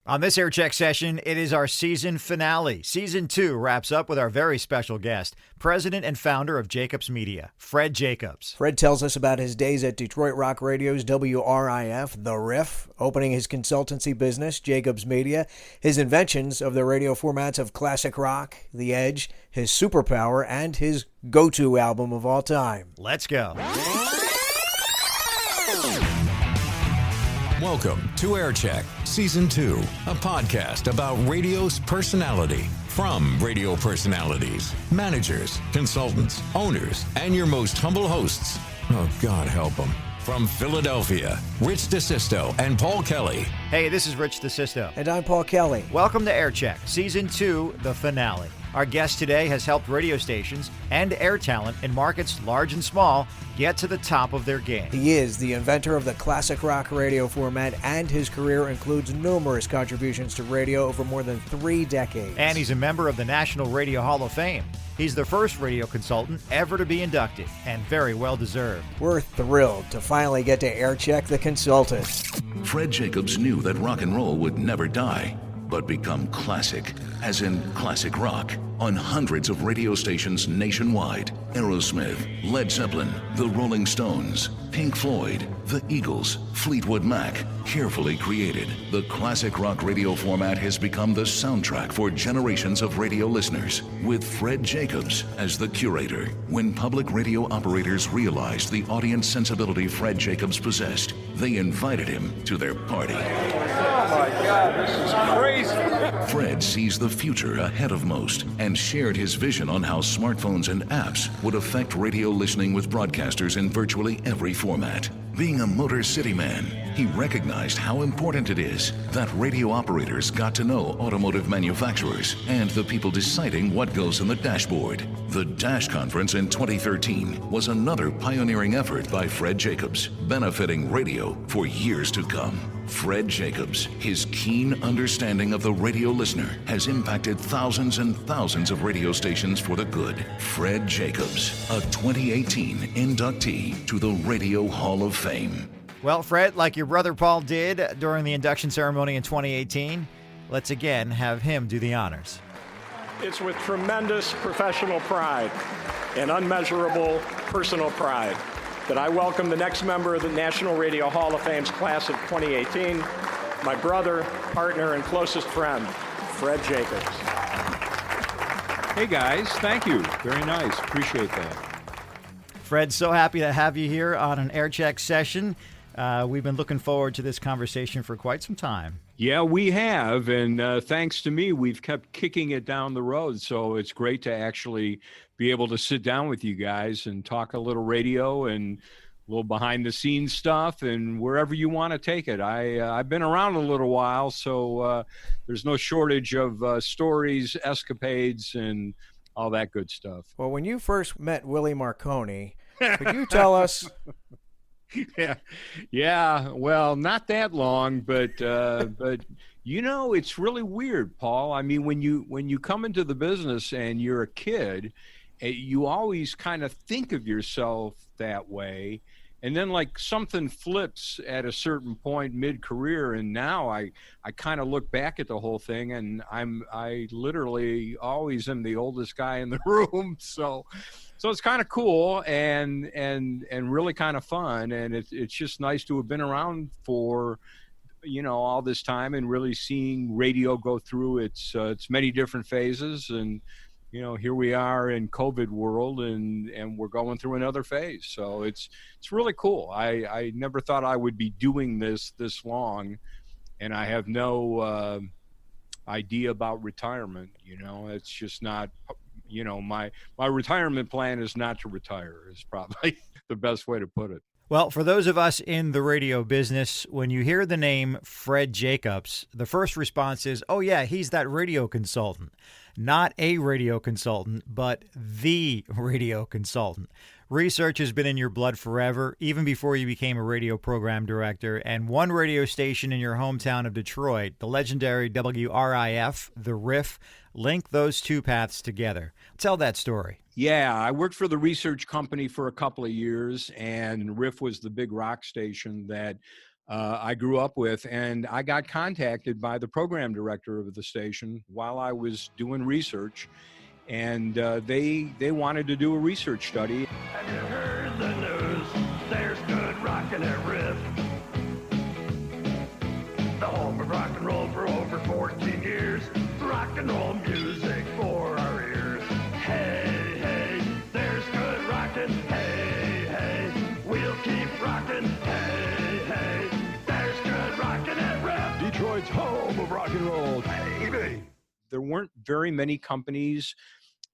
On this Air Check session, it is our season finale. Season 2 wraps up with our very special guest, president and founder of Jacobs Media, Fred Jacobs. Fred tells us about his days at Detroit Rock Radio's WRIF, the WRIF, opening his consultancy business, Jacobs Media, his inventions of the radio formats of classic rock, The Edge, his superpower, and his go-to album of all time. Let's go. Welcome to Aircheck Season 2, a podcast about radio's personality. From radio personalities, managers, consultants, owners, and your most humble hosts. Oh, God help them. From Philadelphia, Rich DeSisto and Paul Kelly. Hey, this is Rich DeSisto. And I'm Paul Kelly. Welcome to Air Check, Season 2, the finale. Our guest today has helped radio stations and air talent in markets large and small get to the top of their game. He is the inventor of the classic rock radio format, and his career includes numerous contributions to radio over more than 3 decades. And he's a member of the National Radio Hall of Fame. He's the first radio consultant ever to be inducted, and very well deserved. We're thrilled to finally get to Air Check the consultant. Fred Jacobs knew that rock and roll would never die, but become classic, as in classic rock, on hundreds of radio stations nationwide. Aerosmith, Led Zeppelin, The Rolling Stones, Pink Floyd, The Eagles, Fleetwood Mac. Carefully created, the classic rock radio format has become the soundtrack for generations of radio listeners, with Fred Jacobs as the curator. When public radio operators realized the audience sensibility Fred Jacobs possessed, they invited him to their party. Oh my God, this is crazy. Fred sees the future ahead of most and shared his vision on how smartphones and apps would affect radio listening with broadcasters in virtually every format. Being a Motor City man, he recognized how important it is that radio operators got to know automotive manufacturers and the people deciding what goes in the dashboard. The Dash Conference in 2013 was another pioneering effort by Fred Jacobs, benefiting radio for years to come. Fred Jacobs, his keen understanding of the radio listener, has impacted thousands and thousands of radio stations for the good. Fred Jacobs, a 2018 inductee to the Radio Hall of Fame. Well, Fred, like your brother Paul did during the induction ceremony in 2018, let's again have him do the honors. It's with tremendous professional pride and unmeasurable personal pride that I welcome the next member of the National Radio Hall of Fame's class of 2018, my brother, partner, and closest friend, Fred Jacobs. Hey guys, thank you. Very nice. Appreciate that. Fred, so happy to have you here on an Air Check session. We've been looking forward to this conversation for quite some time. Yeah, we have, and thanks to me, we've kept kicking it down the road. So it's great to actually be able to sit down with you guys and talk a little radio and a little behind-the-scenes stuff, and wherever you want to take it. I've been around a little while, so there's no shortage of stories, escapades, and all that good stuff. Well, when you first met Willie Marconi, could you tell us... Yeah. Well, not that long, but you know, it's really weird, Paul. I mean, when you come into the business and you're a kid, you always kind of think of yourself that way, and then like something flips at a certain point mid-career, and now I kind of look back at the whole thing, and I literally always am the oldest guy in the room, so it's kind of cool and really kind of fun, and it's just nice to have been around for, you know, all this time and really seeing radio go through its many different phases. And you know, here we are in COVID world, and we're going through another phase. So it's really cool. I never thought I would be doing this long, and I have no idea about retirement. You know, it's just not. You know, my retirement plan is not to retire, is probably the best way to put it. Well, for those of us in the radio business, when you hear the name Fred Jacobs, the first response is, oh, yeah, he's that radio consultant. Not a radio consultant, but the radio consultant. Research has been in your blood forever, even before you became a radio program director, and one radio station in your hometown of Detroit, the legendary WRIF, the WRIF, link those two paths together. Tell that story. Yeah, I worked for the research company for a couple of years, and WRIF was the big rock station that I grew up with, and I got contacted by the program director of the station while I was doing research, and they wanted to do a research study. Have you heard the news? There's good rockin' at WRIF. The home of rock and roll for over 14 years. Rock and roll music for our ears. Hey, hey, there's good rockin'. Hey, hey, we'll keep rockin'. Hey, hey, there's good rockin' at WRIF. Detroit's home of rock and roll, baby. There weren't very many companies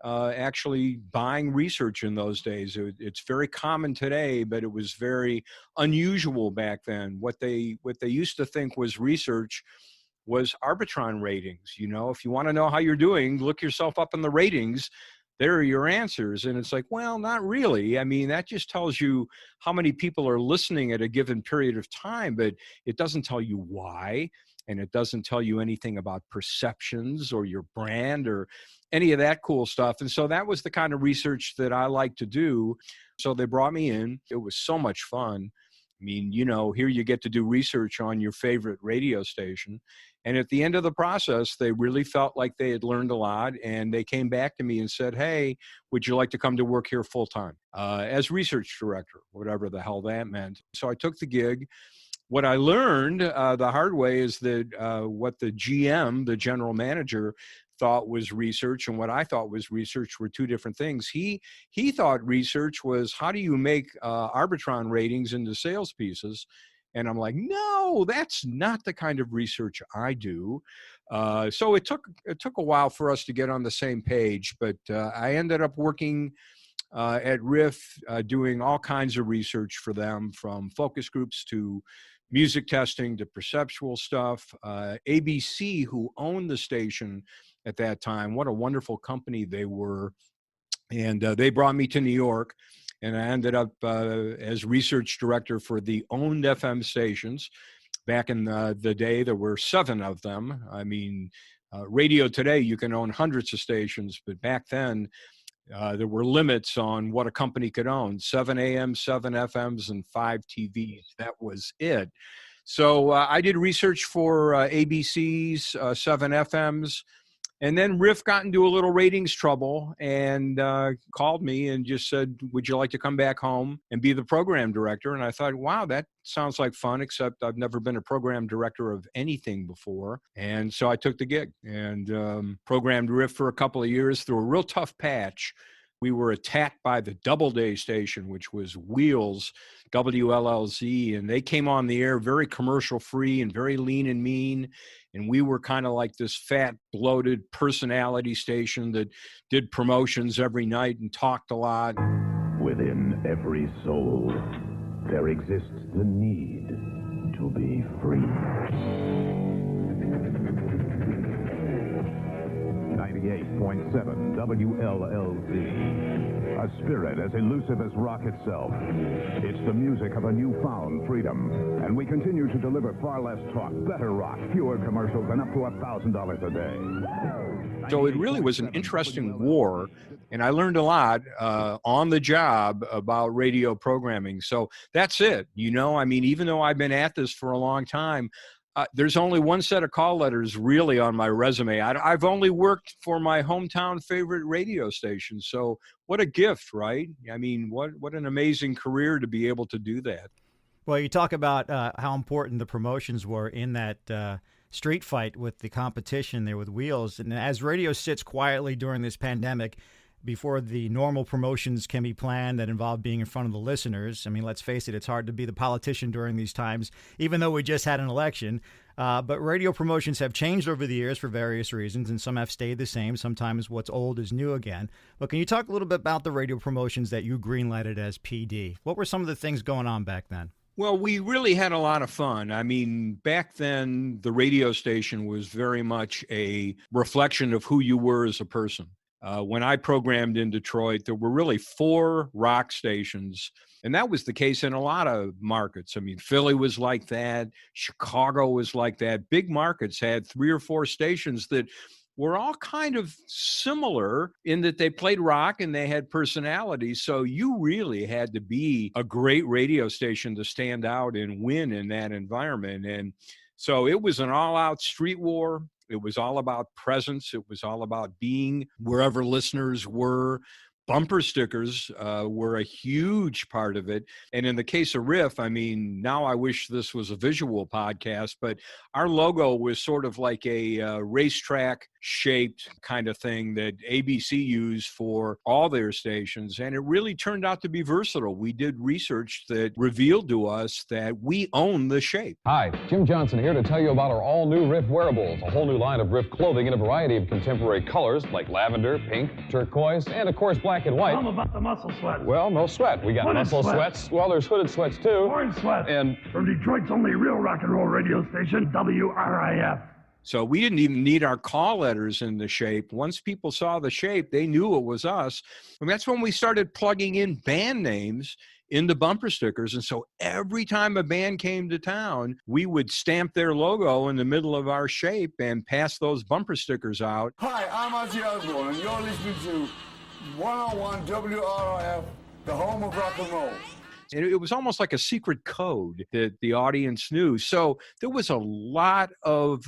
actually buying research in those days. It's very common today, but it was very unusual back then. What they used to think was research was Arbitron ratings. You know, if you want to know how you're doing, look yourself up in the ratings. There are your answers. And it's like, well, not really. I mean, that just tells you how many people are listening at a given period of time, but it doesn't tell you why. And it doesn't tell you anything about perceptions or your brand or any of that cool stuff. And so that was the kind of research that I like to do. So they brought me in. It was so much fun. I mean, you know, here you get to do research on your favorite radio station. And at the end of the process, they really felt like they had learned a lot. And they came back to me and said, hey, would you like to come to work here full time as research director, whatever the hell that meant. So I took the gig. What I learned the hard way is that what the GM, the general manager, thought was research and what I thought was research were two different things. He thought research was how do you make Arbitron ratings into sales pieces? And I'm like, no, that's not the kind of research I do. So it took a while for us to get on the same page, but I ended up working at WRIF doing all kinds of research for them, from focus groups to music testing to perceptual stuff. ABC, who owned the station at that time, what a wonderful company they were. And they brought me to New York, and I ended up as research director for the owned FM stations. Back in the day, there were 7 of them. I mean, radio today, you can own hundreds of stations, but back then, there were limits on what a company could own: 7 AM, 7 FMs, and 5 TVs. That was it. So I did research for ABC's 7 FMs. And then WRIF got into a little ratings trouble and called me and just said, would you like to come back home and be the program director? And I thought, wow, that sounds like fun, except I've never been a program director of anything before. And so I took the gig and programmed WRIF for a couple of years through a real tough patch. We were attacked by the Doubleday station, which was Wheels, WLLZ, and they came on the air very commercial free and very lean and mean. And we were kind of like this fat, bloated personality station that did promotions every night and talked a lot. Within every soul, there exists the need to be free. 98.7 WLLZ. A spirit as elusive as rock itself. It's the music of a newfound freedom. And we continue to deliver far less talk, better rock, fewer commercials, and up to $1,000 a day. So it really was an interesting war, and I learned a lot on the job about radio programming. So that's it. You know, I mean, even though I've been at this for a long time, there's only one set of call letters really on my resume. I've only worked for my hometown favorite radio station. So what a gift, right? I mean, what an amazing career to be able to do that. Well, you talk about how important the promotions were in that street fight with the competition there with Wheels. And as radio sits quietly during this pandemic, before the normal promotions can be planned that involve being in front of the listeners. I mean, let's face it, it's hard to be the politician during these times, even though we just had an election. But radio promotions have changed over the years for various reasons, and some have stayed the same. Sometimes what's old is new again. But can you talk a little bit about the radio promotions that you greenlighted as PD? What were some of the things going on back then? Well, we really had a lot of fun. I mean, back then, the radio station was very much a reflection of who you were as a person. When I programmed in Detroit, there were really 4 rock stations, and that was the case in a lot of markets. I mean, Philly was like that. Chicago was like that. Big markets had 3 or 4 stations that were all kind of similar in that they played rock and they had personalities. So you really had to be a great radio station to stand out and win in that environment. And so it was an all-out street war. It was all about presence. It was all about being wherever listeners were. Bumper stickers were a huge part of it. And in the case of WRIF, I mean, now I wish this was a visual podcast, but our logo was sort of like a racetrack shaped kind of thing that ABC used for all their stations. And it really turned out to be versatile. We did research that revealed to us that we own the shape. Hi, Jim Johnson here to tell you about our all-new WRIF wearables, a whole new line of WRIF clothing in a variety of contemporary colors like lavender, pink, turquoise, and of course black and white. Tell them about the muscle sweats. Well, no sweat. We got Hooded muscle sweats. Well, there's hooded sweats too. Orange sweats. And from Detroit's only real rock and roll radio station, WRIF. So we didn't even need our call letters in the shape. Once people saw the shape, they knew it was us. And that's when we started plugging in band names into bumper stickers. And so every time a band came to town, we would stamp their logo in the middle of our shape and pass those bumper stickers out. Hi, I'm Ozzy Osbourne, and you're listening to 101 WRIF, the home of rock and roll. And it was almost like a secret code that the audience knew. So there was a lot of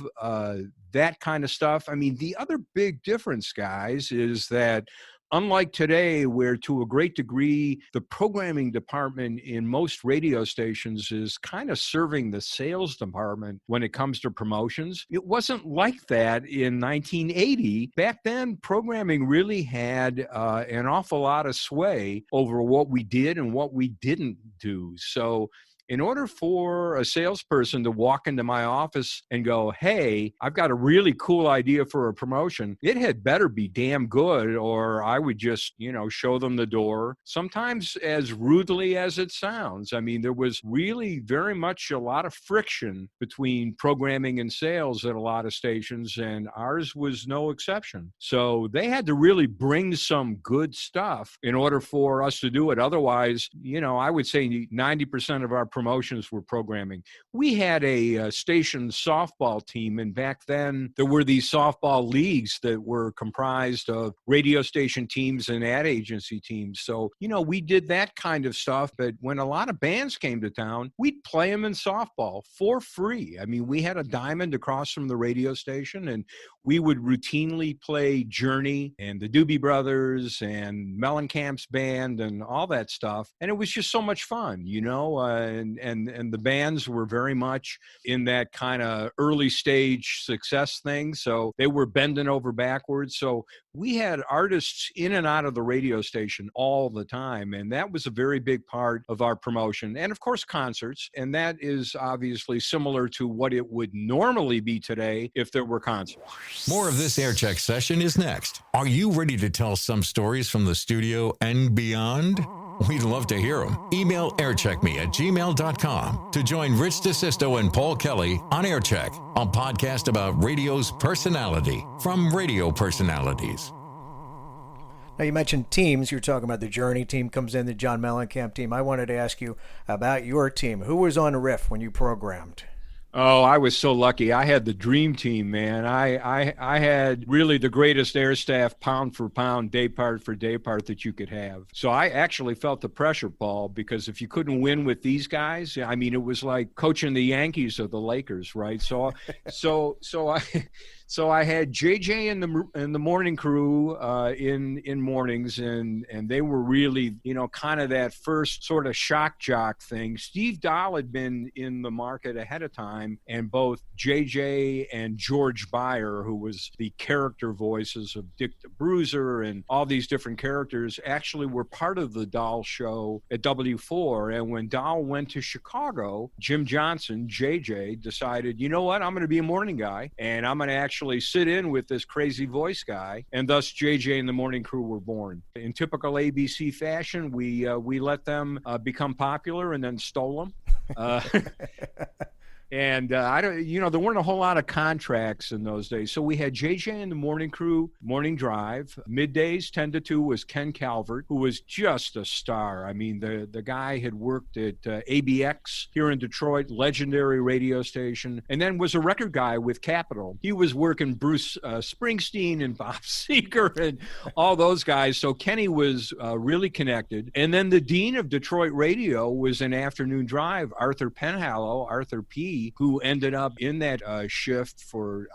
that kind of stuff. I mean, the other big difference, guys, is that unlike today, where to a great degree, the programming department in most radio stations is kind of serving the sales department when it comes to promotions, it wasn't like that in 1980. Back then, programming really had an awful lot of sway over what we did and what we didn't do. So in order for a salesperson to walk into my office and go, hey, I've got a really cool idea for a promotion, it had better be damn good, or I would just, show them the door, sometimes as rudely as it sounds. I mean, there was really very much a lot of friction between programming and sales at a lot of stations, and ours was no exception. So they had to really bring some good stuff in order for us to do it. Otherwise, I would say 90% of our promotions were programming. We had a station softball team, and back then there were these softball leagues that were comprised of radio station teams and ad agency teams. So, we did that kind of stuff, but when a lot of bands came to town, we'd play them in softball for free. I mean, we had a diamond across from the radio station, and we would routinely play Journey and the Doobie Brothers and Mellencamp's band and all that stuff. And it was just so much fun, and the bands were very much in that kind of early stage success thing. So they were bending over backwards. So we had artists in and out of the radio station all the time. And that was a very big part of our promotion. And of course, concerts. And that is obviously similar to what it would normally be today if there were concerts. More of this AirCheck session is next. Are you ready to tell some stories from the studio and beyond? We'd love to hear them. Email aircheckme@gmail.com to join Rich DeSisto and Paul Kelly on AirCheck, a podcast about radio's personality from radio personalities. Now, you mentioned teams. You're talking about the Journey team comes in, the John Mellencamp team. I wanted to ask you about your team. Who was on WRIF when you programmed? Oh, I was so lucky. I had the dream team, man. I had really the greatest air staff, pound for pound, day part for day part that you could have. So I actually felt the pressure, Paul, because if you couldn't win with these guys, I mean, it was like coaching the Yankees or the Lakers, right? So I had JJ in the morning crew in mornings, and they were really, kind of that first sort of shock jock thing. Steve Dahl had been in the market ahead of time, and both JJ and George Beyer, who was the character voices of Dick the Bruiser and all these different characters, actually were part of the Dahl show at W4. And when Dahl went to Chicago, Jim Johnson, JJ, decided, you know what, I'm going to be a morning guy, and I'm going to actually sit in with this crazy voice guy, and thus JJ and the morning crew were born. In typical ABC fashion, we let them become popular and then stole them. And I don't, there weren't a whole lot of contracts in those days. So we had JJ and the Morning Crew, Morning Drive. Middays, 10 to 2, was Ken Calvert, who was just a star. I mean, the guy had worked at ABX here in Detroit, legendary radio station, and then was a record guy with Capitol. He was working Bruce Springsteen and Bob Seger and all those guys. So Kenny was really connected. And then the dean of Detroit radio was an afternoon drive, Arthur Penhallow, Arthur P., who ended up in that shift for,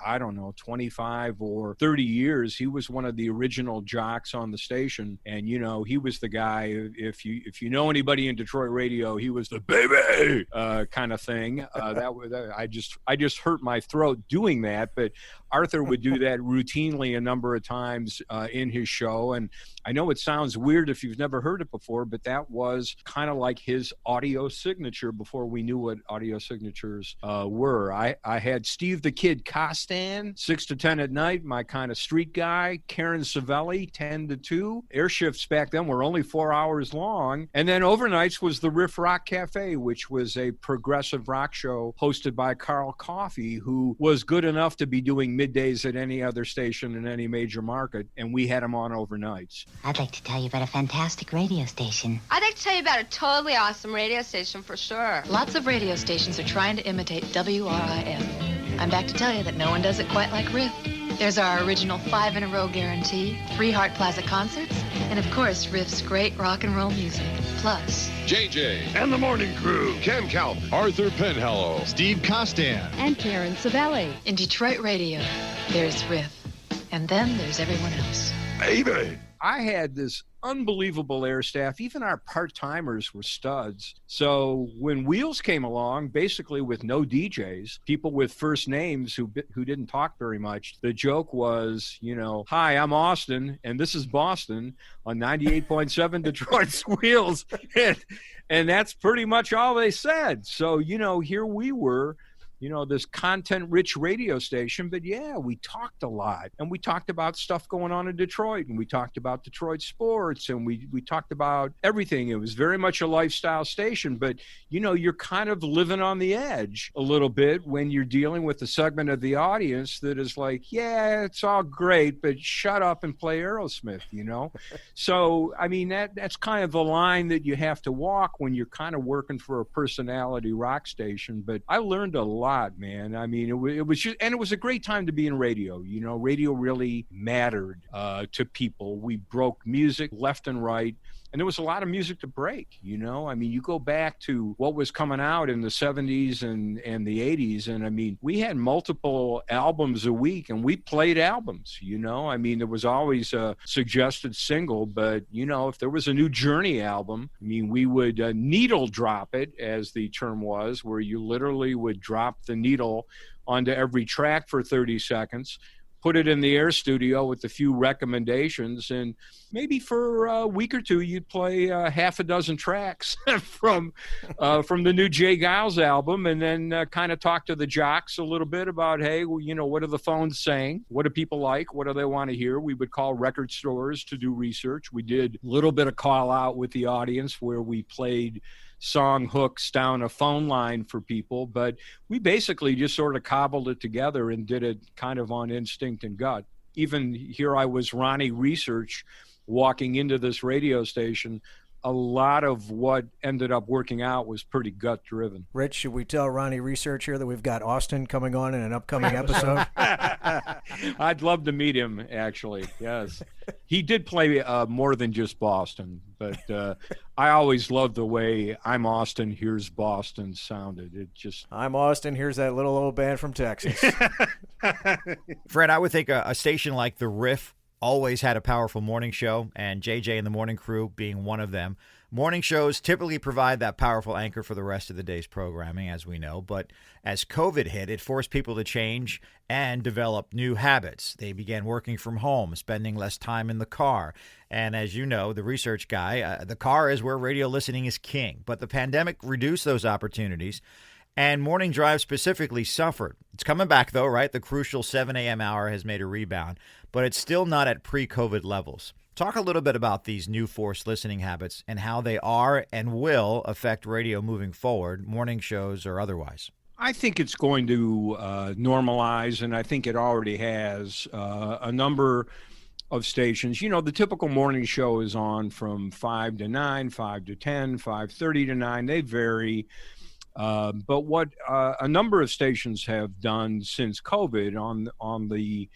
25 or 30 years. He was one of the original jocks on the station. And, he was the guy, if you know anybody in Detroit radio, he was the baby kind of thing. I just hurt my throat doing that. But Arthur would do that routinely a number of times in his show. And I know it sounds weird if you've never heard it before, but that was kind of like his audio signature before we knew what audio signatures were. I had Steve the Kid Costan, 6 to 10 at night, my kind of street guy. Karen Savelli, 10 to 2. Air shifts back then were only 4 hours long. And then overnights was the WRIF Rock Cafe, which was a progressive rock show hosted by Carl Coffey, who was good enough to be doing middays at any other station in any major market, and we had him on overnights. I'd like to tell you about a fantastic radio station. I'd like to tell you about a totally awesome radio station for sure. Lots of radio stations are trying to imitate WRIF. I'm back to tell you that no one does it quite like RIF. There's our original 5-in-a-row guarantee, 3 Hart Plaza concerts, and of course, RIF's great rock and roll music. Plus, JJ and the Morning Crew, Ken Calvert, Arthur Penhallow, Steve Costan, and Karen Savelli. In Detroit radio, there's RIF. And then there's everyone else. baby. I had this unbelievable air staff. Even our part-timers were studs. So when Wheels came along, basically with no DJs, people with first names who didn't talk very much, the joke was, hi, I'm Austin, and this is Boston on 98.7 Detroit's Wheels. And that's pretty much all they said. So, here we were, this content-rich radio station. But yeah, we talked a lot, and we talked about stuff going on in Detroit, and we talked about Detroit sports, and we talked about everything. It was very much a lifestyle station, but you're kind of living on the edge a little bit when you're dealing with a segment of the audience that is like, yeah, it's all great, but shut up and play Aerosmith, So, I mean, that's kind of the line that you have to walk when you're kind of working for a personality rock station. But I learned a lot, man. I mean, it was just, and it was a great time to be in radio. Radio really mattered to people. We broke music left and right, and there was a lot of music to break. I mean, you go back to what was coming out in the 70s and the 80s, and I mean, we had multiple albums a week, and we played albums. I mean, there was always a suggested single, but if there was a new Journey album, I mean, we would needle drop it, as the term was, where you literally would drop the needle onto every track for 30 seconds, put it in the air studio with a few recommendations, and maybe for a week or two you'd play half a dozen tracks from the new Jay Giles album, and then kind of talk to the jocks a little bit about, hey, well, what are the phones saying? What do people like? What do they want to hear? We would call record stores to do research. We did a little bit of call out with the audience where we played song hooks down a phone line for people, but we basically just sort of cobbled it together and did it kind of on instinct and gut. Even here I was Ronnie Research walking into this radio station. A lot of what ended up working out was pretty gut driven. Rich, should we tell Ronnie Research here that we've got Austin coming on in an upcoming episode? I'd love to meet him, actually. Yes. He did play more than just Boston, but I always loved the way I'm Austin, here's Boston sounded. It just... I'm Austin, here's that little old band from Texas. Fred, I would think a station like the WRIF always had a powerful morning show, and JJ and the Morning Crew being one of them. Morning shows typically provide that powerful anchor for the rest of the day's programming, as we know, but as COVID hit, it forced people to change and develop new habits. They began working from home, spending less time in the car, and as you know, the research guy, the car is where radio listening is king, but the pandemic reduced those opportunities, and morning drive specifically suffered. It's coming back, though, right? The crucial 7 a.m. hour has made a rebound, but it's still not at pre-COVID levels. Talk a little bit about these new forced listening habits and how they are and will affect radio moving forward, morning shows or otherwise. I think it's going to normalize, and I think it already has. A number of stations, you know, the typical morning show is on from 5 to 9, 5 to 10, 5:30 to 9. They vary. But what a number of stations have done since COVID on the,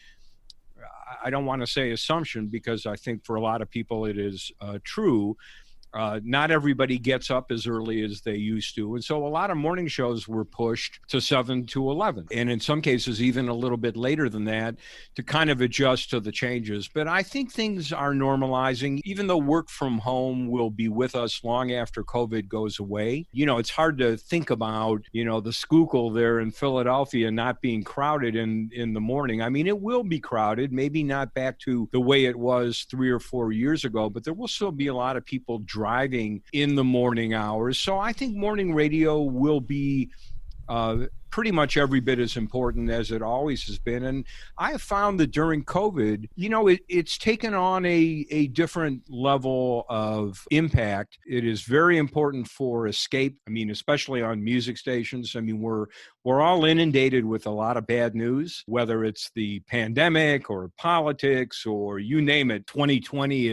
I don't want to say assumption, because I think for a lot of people it is true. Not everybody gets up as early as they used to. And so a lot of morning shows were pushed to 7 to 11. And in some cases, even a little bit later than that, to kind of adjust to the changes. But I think things are normalizing, even though work from home will be with us long after COVID goes away. You know, it's hard to think about, you know, the Schuylkill there in Philadelphia not being crowded in the morning. I mean, it will be crowded, maybe not back to the way it was 3 or 4 years ago, but there will still be a lot of people driving in the morning hours. So I think morning radio will be pretty much every bit as important as it always has been. And I have found that during COVID, you know, it's taken on a different level of impact. It is very important for escape. I mean, especially on music stations. I mean, we're all inundated with a lot of bad news, whether it's the pandemic or politics or you name it. 2020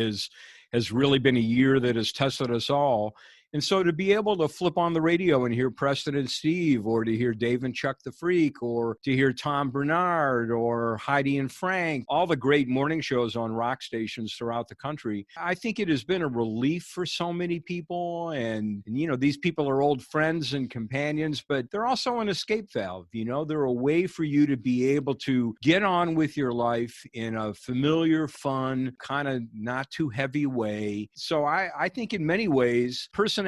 has really been a year that has tested us all. And so to be able to flip on the radio and hear Preston and Steve, or to hear Dave and Chuck the Freak, or to hear Tom Bernard or Heidi and Frank, all the great morning shows on rock stations throughout the country, I think it has been a relief for so many people. And you know, these people are old friends and companions, but they're also an escape valve. You know, they're a way for you to be able to get on with your life in a familiar, fun, kind of not too heavy way. So I think in many ways, personalities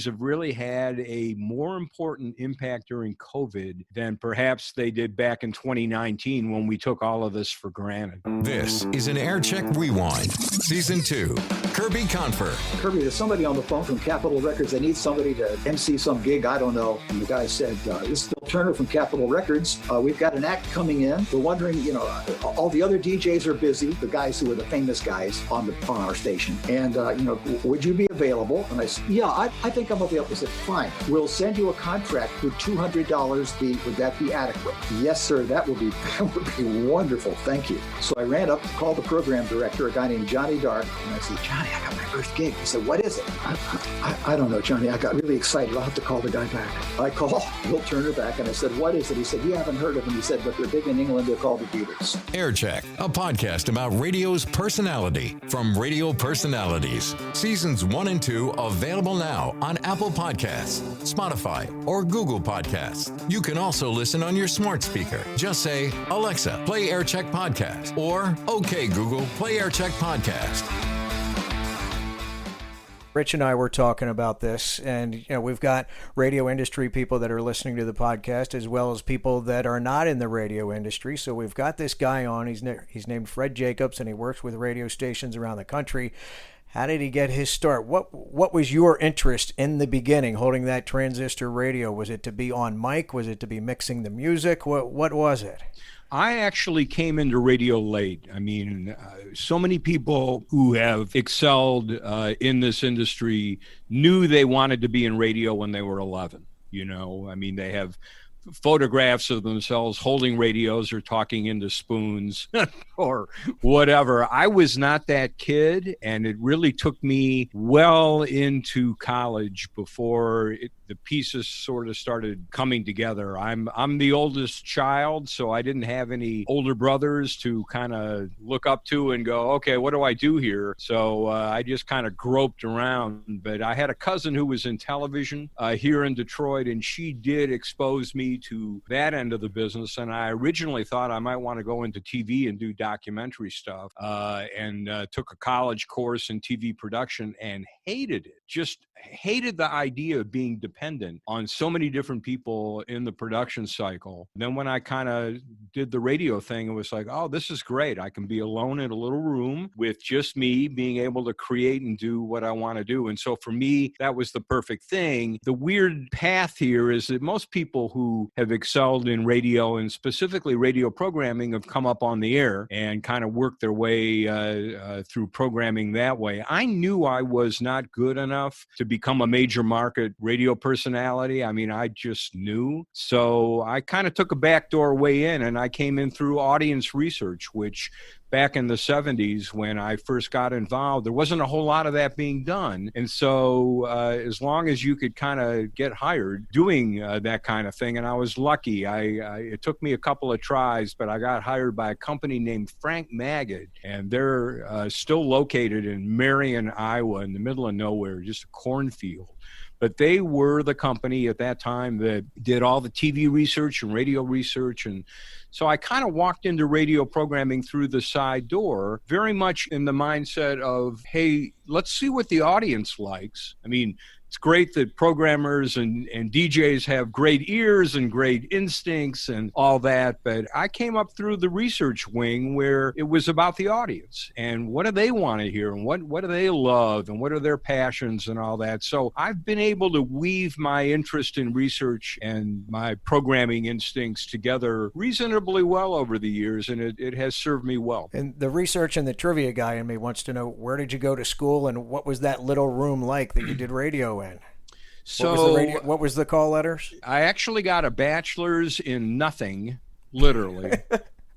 have really had a more important impact during COVID than perhaps they did back in 2019 when we took all of this for granted. This is an Air Check Rewind, Season 2. Kirby Confer. Kirby, there's somebody on the phone from Capitol Records. They need somebody to MC some gig. I don't know. And the guy said, this is Bill Turner from Capitol Records. We've got an act coming in. We're wondering, you know, all the other DJs are busy, the guys who are the famous guys on our station. And, you know, would you be available? And I said, yeah, I think I'm available. I said, fine. We'll send you a contract. Would $200 would that be adequate? Yes, sir. That would be wonderful. Thank you. So I ran up, called the program director, a guy named Johnny Dark, and I said, Johnny, I got my first gig. He said, what is it? I don't know, Johnny. I got really excited. I'll have to call the guy back. I called Bill Turner back, and I said, what is it? He said, you haven't heard of him. He said, but they're big in England. They're called the Beatles. Air Check, a podcast about radio's personality from radio personalities. Seasons 1 and 2 available now on Apple Podcasts, Spotify, or Google Podcasts. You can also listen on your smart speaker. Just say, Alexa, play Air Check Podcast, or OK Google, play Air Check Podcast. Rich and I were talking about this, and you know, we've got radio industry people that are listening to the podcast, as well as people that are not in the radio industry. So we've got this guy on. He's named Fred Jacobs, and he works with radio stations around the country. How did he get his start? What was your interest in the beginning, holding that transistor radio? Was it to be on mic? Was it to be mixing the music? What was it? I actually came into radio late. I mean, so many people who have excelled in this industry knew they wanted to be in radio when they were 11. You know, I mean, they have photographs of themselves holding radios or talking into spoons or whatever. I was not that kid, and it really took me well into college before the pieces sort of started coming together. I'm the oldest child, so I didn't have any older brothers to kind of look up to and go, okay, what do I do here? So I just kind of groped around. But I had a cousin who was in television here in Detroit, and she did expose me to that end of the business. And I originally thought I might want to go into TV and do documentary stuff, and took a college course in TV production and hated it. Just hated the idea of being dependent on so many different people in the production cycle. Then when I kind of did the radio thing, it was like, oh, this is great. I can be alone in a little room with just me, being able to create and do what I want to do. And so for me, that was the perfect thing. The weird path here is that most people who have excelled in radio, and specifically radio programming, have come up on the air and kind of worked their way through programming that way. I knew I was not good enough to become a major market radio personality personality. I mean, I just knew. So I kind of took a backdoor way in, and I came in through audience research, which back in the 70s when I first got involved, there wasn't a whole lot of that being done. And so as long as you could kind of get hired doing that kind of thing, and I was lucky. It took me a couple of tries, but I got hired by a company named Frank Magid, and they're still located in Marion, Iowa, in the middle of nowhere, just a cornfield. But they were the company at that time that did all the TV research and radio research. And so I kind of walked into radio programming through the side door, very much in the mindset of, hey, let's see what the audience likes. I mean, it's great that programmers and DJs have great ears and great instincts and all that, but I came up through the research wing where it was about the audience and what do they want to hear and what do they love and what are their passions and all that. So I've been able to weave my interest in research and my programming instincts together reasonably well over the years, and it has served me well. And the research and the trivia guy in me wants to know, where did you go to school and what was that little room like that you did radio in? So what was the call letters? I actually got a bachelor's in nothing, literally.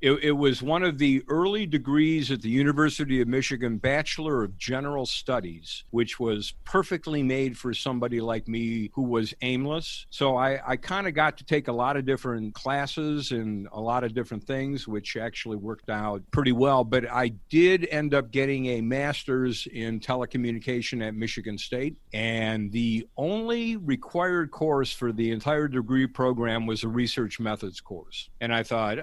It was one of the early degrees at the University of Michigan, Bachelor of General Studies, which was perfectly made for somebody like me who was aimless. So I kind of got to take a lot of different classes and a lot of different things, which actually worked out pretty well. But I did end up getting a master's in telecommunication at Michigan State. And the only required course for the entire degree program was a research methods course. And I thought,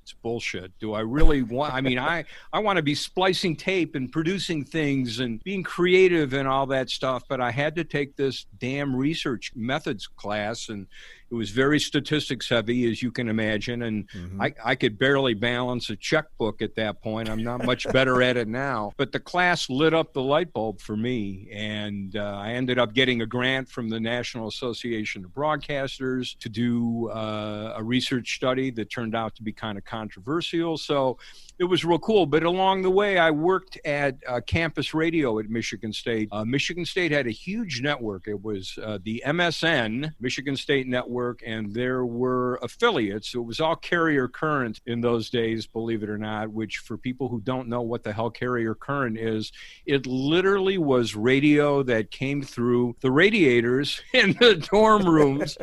it's bullshit. Do I really want, I mean, I want to be splicing tape and producing things and being creative and all that stuff, but I had to take this damn research methods class, and it was very statistics heavy, as you can imagine, and I could barely balance a checkbook at that point. I'm not much better at it now, but the class lit up the light bulb for me, and I ended up getting a grant from the National Association of Broadcasters to do a research study that turned out to be kind of controversial, so it was real cool. But along the way, I worked at campus radio at Michigan State. Michigan State had a huge network. It was the MSN, Michigan State Network, and there were affiliates. It was all carrier current in those days, believe it or not, which for people who don't know what the hell carrier current is, it literally was radio that came through the radiators in the dorm rooms.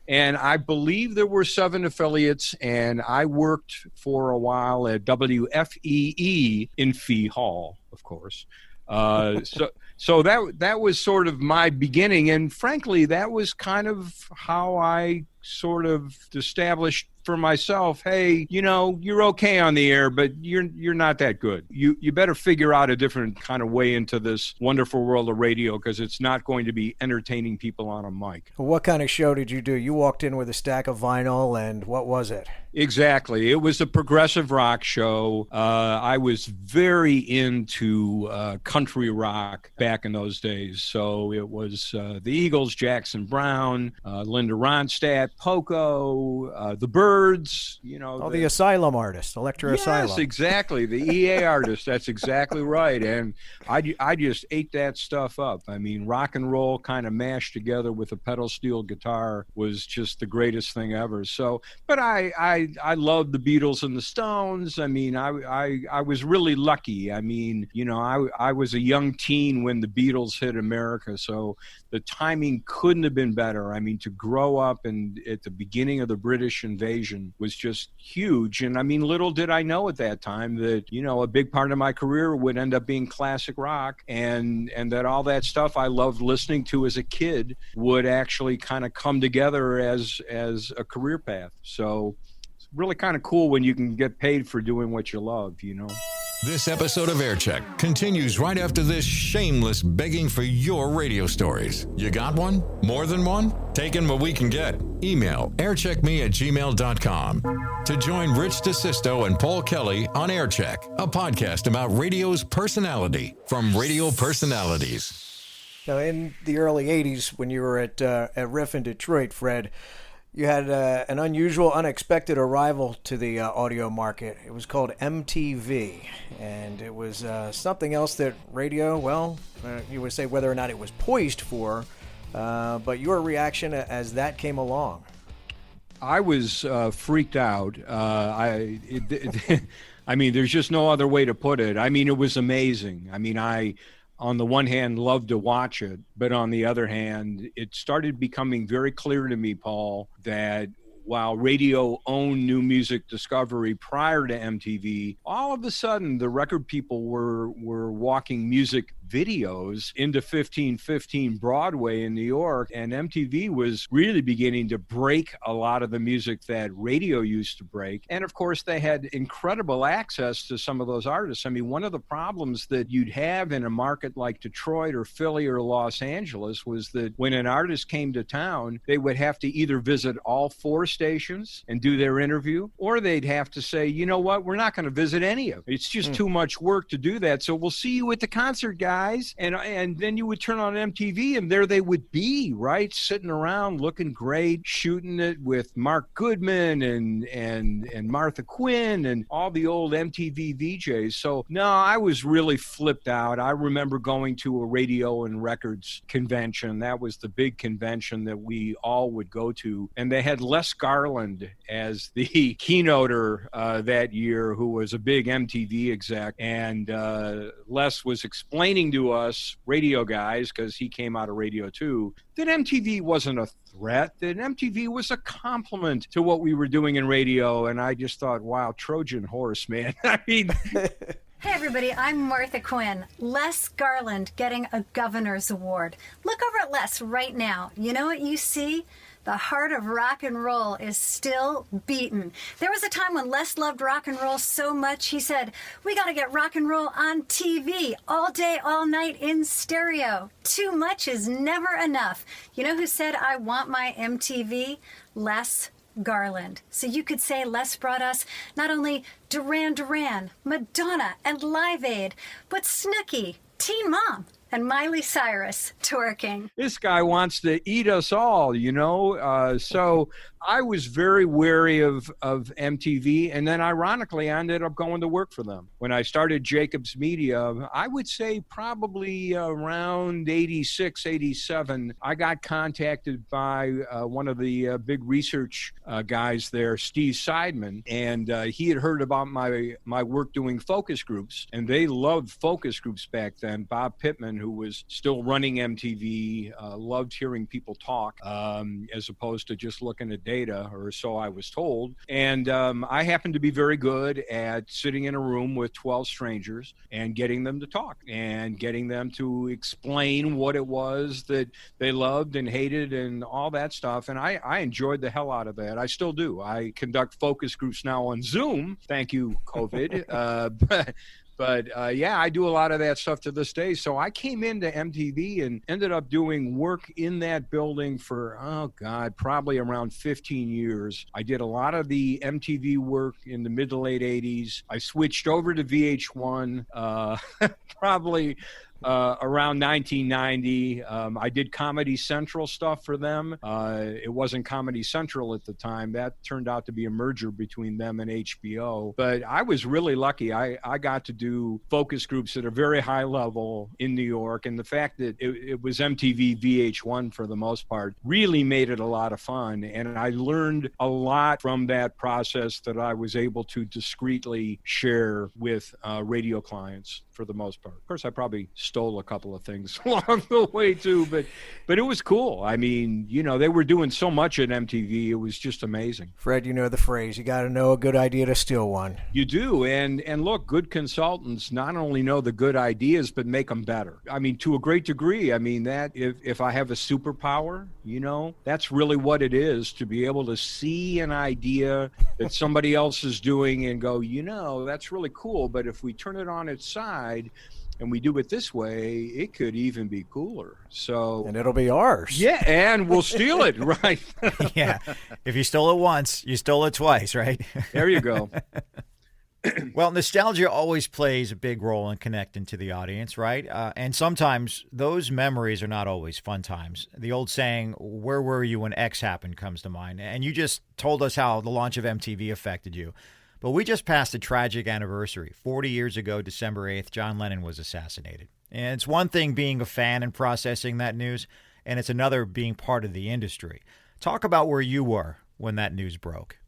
And I believe there were 7 affiliates, and I worked for a while at WFEE in Fee Hall, of course. So that was sort of my beginning, and frankly, that was kind of how I sort of established for myself, hey, you know, you're okay on the air, but you're not that good. You better figure out a different kind of way into this wonderful world of radio, because it's not going to be entertaining people on a mic. What kind of show did you do? You walked in with a stack of vinyl, and what was it? Exactly. It was a progressive rock show. I was very into country rock back in those days. So it was the Eagles, Jackson Brown, Linda Ronstadt, Poco, the Byrds, you know. The Asylum artist, Electra Asylum. Yes, exactly. The EA artist. That's exactly right. And I just ate that stuff up. I mean, rock and roll kind of mashed together with a pedal steel guitar was just the greatest thing ever. So, but I loved the Beatles and the Stones. I mean, I was really lucky. I mean, you know, I was a young teen when the Beatles hit America, so the timing couldn't have been better. I mean, to grow up and at the beginning of the British invasion was just huge. And I mean, little did I know at that time that, you know, a big part of my career would end up being classic rock, and that all that stuff I loved listening to as a kid would actually kind of come together as a career path. So it's really kind of cool when you can get paid for doing what you love, you know. This episode of AirCheck continues right after this shameless begging for your radio stories. You got one? More than one? Taking what we can get. Email aircheckme@gmail.com to join Rich DeSisto and Paul Kelly on AirCheck, a podcast about radio's personality from Radio Personalities. Now, in the early 80s, when you were at WRIF in Detroit, Fred, you had an unusual, unexpected arrival to the audio market. It was called MTV, and it was something else that radio, well, you would say whether or not it was poised for, But your reaction as that came along? I was freaked out. I mean, there's just no other way to put it. I mean, it was amazing. I mean, I, on the one hand, loved to watch it, but on the other hand, it started becoming very clear to me, Paul, that while radio owned new music discovery prior to MTV, all of a sudden the record people were walking music videos into 1515 Broadway in New York, and MTV was really beginning to break a lot of the music that radio used to break. And of course, they had incredible access to some of those artists. I mean, one of the problems that you'd have in a market like Detroit or Philly or Los Angeles was that when an artist came to town, they would have to either visit all 4 stations and do their interview, or they'd have to say, you know what, we're not going to visit any of it. It's just too much work to do that. So we'll see you at the concert, guys. And then you would turn on MTV and there they would be, right? Sitting around looking great, shooting it with Mark Goodman and Martha Quinn and all the old MTV VJs. So no, I was really flipped out. I remember going to a radio and records convention. That was the big convention that we all would go to. And they had Les Garland as the keynoter that year, who was a big MTV exec. And Les was explaining to us radio guys, because he came out of radio too, that MTV wasn't a threat, that MTV was a compliment to what we were doing in radio. And I just thought, wow, Trojan horse, man. I mean... Hey everybody, I'm Martha Quinn. Les Garland getting a governor's award. Look over at Les right now. You know what you see? The heart of rock and roll is still beating. There was a time when Les loved rock and roll so much, he said, we got to get rock and roll on TV all day, all night in stereo. Too much is never enough. You know who said, I want my MTV? Les Garland. So you could say Les brought us not only Duran Duran, Madonna, and Live Aid, but Snooki, Teen Mom, and Miley Cyrus twerking. This guy wants to eat us all, you know? So I was very wary of MTV. And then ironically, I ended up going to work for them. When I started Jacobs Media, I would say probably around 86, 87, I got contacted by one of the big research guys there, Steve Seidman. And he had heard about my work doing focus groups. And they loved focus groups back then. Bob Pittman, who was still running MTV, loved hearing people talk as opposed to just looking at data, or so I was told. And I happened to be very good at sitting in a room with 12 strangers and getting them to talk and getting them to explain what it was that they loved and hated and all that stuff. And I enjoyed the hell out of that. I still do. I conduct focus groups now on Zoom. Thank you, COVID. But yeah, I do a lot of that stuff to this day. So I came into MTV and ended up doing work in that building for, oh God, probably around 15 years. I did a lot of the MTV work in the mid to late 80s. I switched over to VH1 probably around 1990. I did Comedy Central stuff for them. It wasn't Comedy Central at the time. That turned out to be a merger between them and HBO. But I was really lucky. I got to do focus groups at a very high level in New York. And the fact that it was MTV VH1 for the most part really made it a lot of fun. And I learned a lot from that process that I was able to discreetly share with radio clients for the most part. Of course, I probably stole a couple of things along the way too, but it was cool. I mean, you know, they were doing so much at MTV. It was just amazing. Fred, you know the phrase, you got to know a good idea to steal one. You do. And look, good consultants not only know the good ideas, but make them better. I mean, to a great degree. I mean, that if I have a superpower, you know, that's really what it is, to be able to see an idea that somebody else is doing and go, you know, that's really cool. But if we turn it on its side and we do it this way, it could even be cooler. So, and it'll be ours. Yeah, and we'll steal it, right? Yeah. If you stole it once, you stole it twice, right? There you go. Well, nostalgia always plays a big role in connecting to the audience, right? And sometimes those memories are not always fun times. The old saying, where were you when X happened, comes to mind. And you just told us how the launch of MTV affected you. But we just passed a tragic anniversary. 40 years ago, December 8th, John Lennon was assassinated. And it's one thing being a fan and processing that news. and it's another being part of the industry. Talk about where you were when that news broke.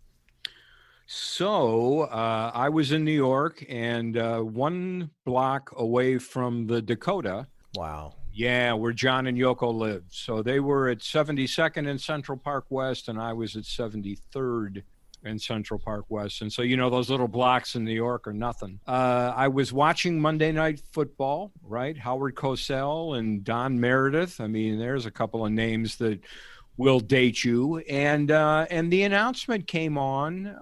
So I was in New York, and 1 block away from the Dakota. Wow. Yeah, where John and Yoko lived. So they were at 72nd and Central Park West, and I was at 73rd and Central Park West. And so, those little blocks in New York are nothing. I was watching Monday Night Football, right? Howard Cosell and Don Meredith. I mean, there's a couple of names that will date you. And the announcement came on.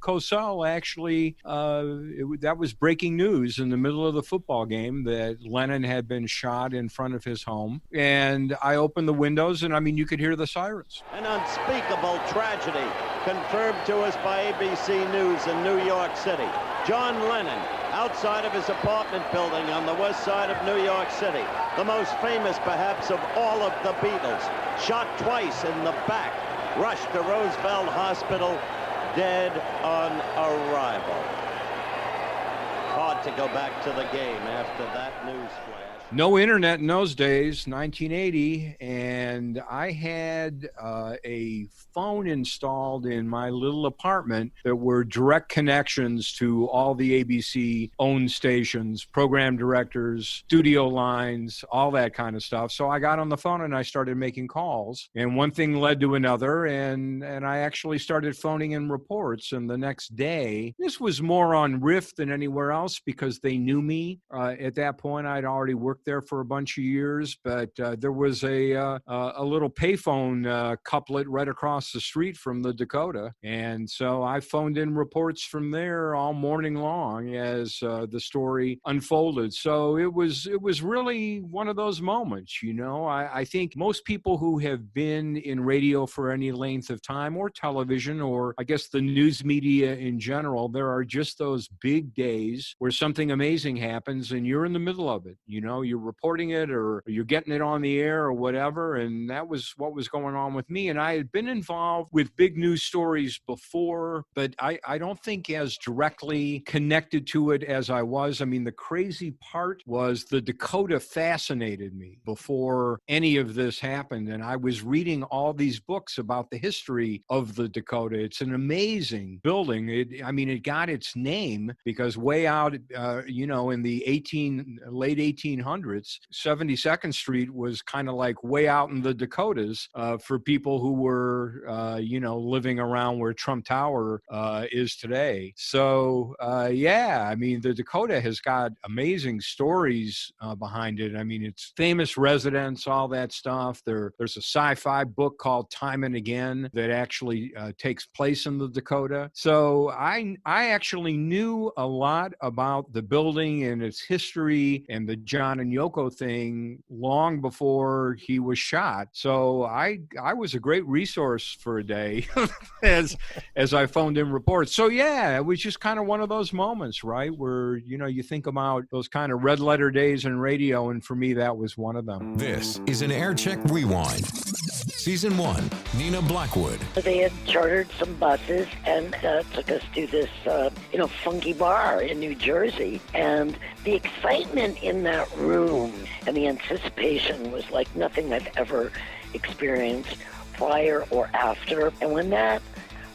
Cosell actually, that was breaking news in the middle of the football game that Lennon had been shot in front of his home. And I opened the windows, and I mean, you could hear the sirens. An unspeakable tragedy confirmed to us by ABC News in New York City. John Lennon, outside of his apartment building on the west side of New York City, the most famous perhaps of all of the Beatles, shot twice in the back, rushed to Roosevelt Hospital, dead on arrival. Hard to go back to the game after that news flash. No internet in those days, 1980, and I had a phone installed in my little apartment that were direct connections to all the ABC-owned stations, program directors, studio lines, all that kind of stuff. So I got on the phone and I started making calls, and one thing led to another, and I actually started phoning in reports. And the next day, this was more on WRIF than anywhere else because they knew me. At that point, I'd already worked there for a bunch of years, but there was a little payphone couplet right across the street from the Dakota, and so I phoned in reports from there all morning long as the story unfolded. So it was really one of those moments. I think most people who have been in radio for any length of time, or television, or I guess the news media in general, there are just those big days where something amazing happens and you're in the middle of it. You're reporting it, or you're getting it on the air or whatever. And that was what was going on with me. And I had been involved with big news stories before, but I don't think as directly connected to it as I was. I mean, the crazy part was the Dakota fascinated me before any of this happened. And I was reading all these books about the history of the Dakota. It's an amazing building. It got its name because way out, in the late 1800s, 72nd Street was kind of like way out in the Dakotas for people who were, living around where Trump Tower is today. So, the Dakota has got amazing stories behind it. I mean, it's famous residents, all that stuff. There's a sci-fi book called Time and Again that actually takes place in the Dakota. So I actually knew a lot about the building and its history and the John and Yoko thing long before he was shot. So I was a great resource for a day as I phoned in reports. So yeah, it was just kind of one of those moments, right, where you think about those kind of red letter days in radio, and for me that was one of them. This is an Air Check Rewind. Season 1, Nina Blackwood. They had chartered some buses and took us to this funky bar in New Jersey, and the excitement in that room and the anticipation was like nothing I've ever experienced prior or after. And when that,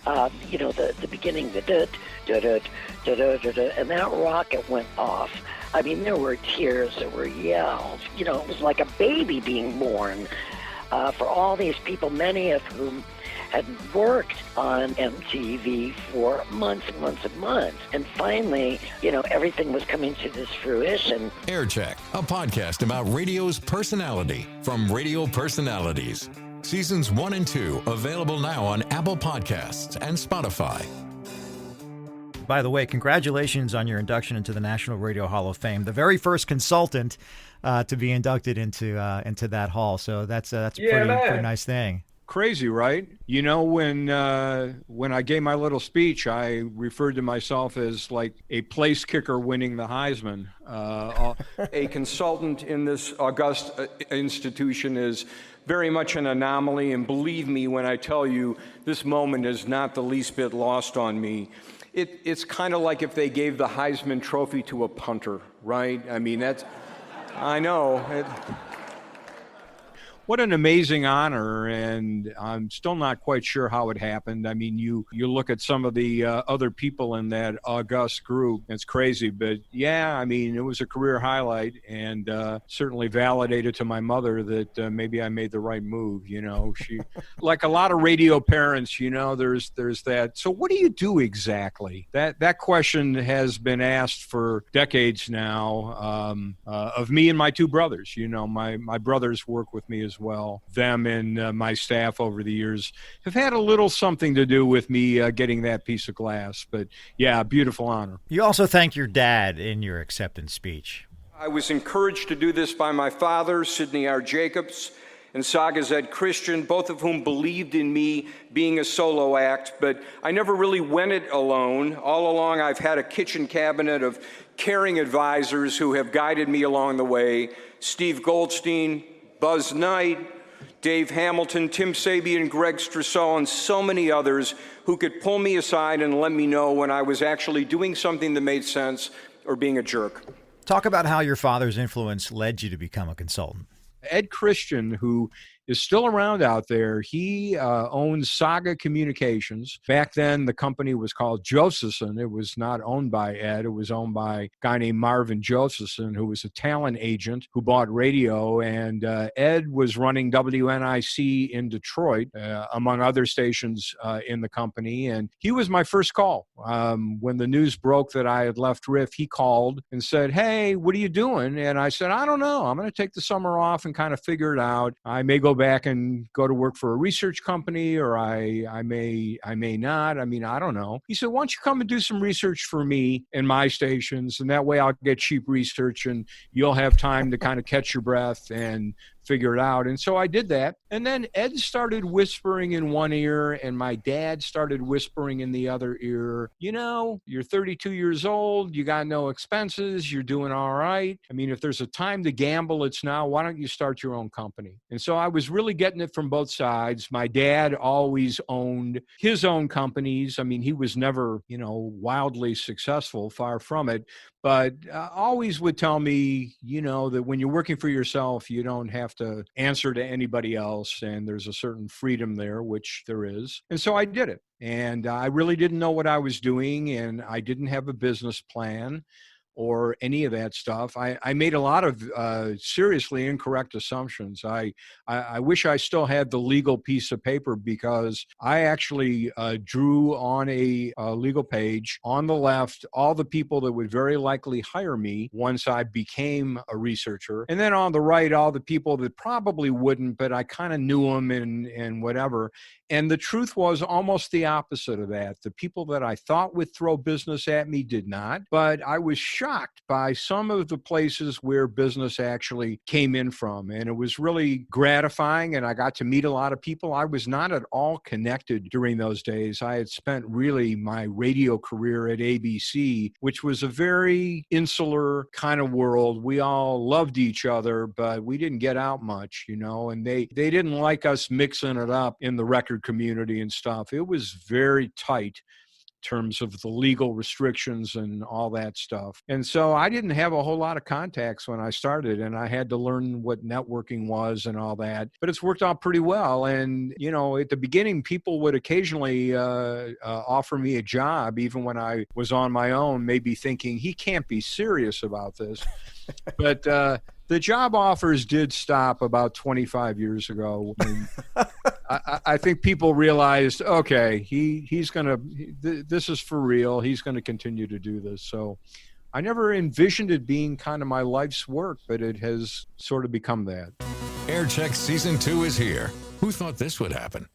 the beginning, the and that rocket went off, I mean, there were tears, there were yells. It was like a baby being born for all these people, many of whom had worked on MTV for months and months and months. And finally, everything was coming to this fruition. Air Check, a podcast about radio's personality from Radio Personalities. Seasons 1 and 2 available now on Apple Podcasts and Spotify. By the way, congratulations on your induction into the National Radio Hall of Fame. The very first consultant to be inducted into that hall. So that's a pretty nice thing. Crazy, right? When I gave my little speech, I referred to myself as like a place kicker winning the Heisman. A consultant in this august institution is very much an anomaly, and believe me when I tell you, this moment is not the least bit lost on me. It's kind of like if they gave the Heisman Trophy to a punter, right? I mean, I know. what an amazing honor, and I'm still not quite sure how it happened. I mean, you look at some of the other people in that august group, it's crazy, but yeah, I mean, it was a career highlight, and certainly validated to my mother that maybe I made the right move. You know, she, like a lot of radio parents, you know, there's that. So what do you do exactly? That question has been asked for decades now, of me and my two brothers. You know, my brothers work with me as well. Them and my staff over the years have had a little something to do with me getting that piece of glass. But yeah, beautiful honor. You also thank your dad in your acceptance speech. I was encouraged to do this by my father, Sidney R. Jacobs, and Sagas Ed Christian, both of whom believed in me being a solo act, but I never really went it alone. All along, I've had a kitchen cabinet of caring advisors who have guided me along the way. Steve Goldstein, Buzz Knight, Dave Hamilton, Tim Sabian, Greg Strasseau, and so many others who could pull me aside and let me know when I was actually doing something that made sense or being a jerk. Talk about how your father's influence led you to become a consultant. Ed Christian, who is still around out there, he owns Saga Communications. Back then, the company was called Josephson. It was not owned by Ed. It was owned by a guy named Marvin Josephson, who was a talent agent who bought radio. And Ed was running WNIC in Detroit, among other stations in the company. And he was my first call. When the news broke that I had left RIF, he called and said, "Hey, what are you doing?" And I said, "I don't know. I'm going to take the summer off and kind of figure it out. I may go back and go to work for a research company, or I may not. I mean, I don't know." He said, "Why don't you come and do some research for me in my stations, and that way I'll get cheap research and you'll have time to kind of catch your breath and figure it out." And so I did that. And then Ed started whispering in one ear and my dad started whispering in the other ear, "You know, you're 32 years old. You got no expenses. You're doing all right. I mean, if there's a time to gamble, it's now. Why don't you start your own company?" And so I was really getting it from both sides. My dad always owned his own companies. I mean, he was never, you know, wildly successful, far from it, but always would tell me, you know, that when you're working for yourself, you don't have to answer to anybody else, and there's a certain freedom there, which there is. And so I did it, and I really didn't know what I was doing, and I didn't have a business plan or any of that stuff. I made a lot of seriously incorrect assumptions. I wish I still had the legal piece of paper, because I actually drew on a legal page on the left all the people that would very likely hire me once I became a researcher. And then on the right, all the people that probably wouldn't, but I kind of knew them and whatever. And the truth was almost the opposite of that. The people that I thought would throw business at me did not, but I was shocked by some of the places where business actually came in from. And it was really gratifying, and I got to meet a lot of people. I was not at all connected during those days. I had spent really my radio career at ABC, which was a very insular kind of world. We all loved each other, but we didn't get out much, you know, and they didn't like us mixing it up in the record community and stuff. It was very tight in terms of the legal restrictions and all that stuff. And so I didn't have a whole lot of contacts when I started, and I had to learn what networking was and all that. But it's worked out pretty well. And, you know, at the beginning, people would occasionally offer me a job, even when I was on my own, maybe thinking, he can't be serious about this. But the job offers did stop about 25 years ago. I think people realized, okay, he's going to, this is for real. He's going to continue to do this. So I never envisioned it being kind of my life's work, but it has sort of become that. Aircheck Season 2 is here. Who thought this would happen?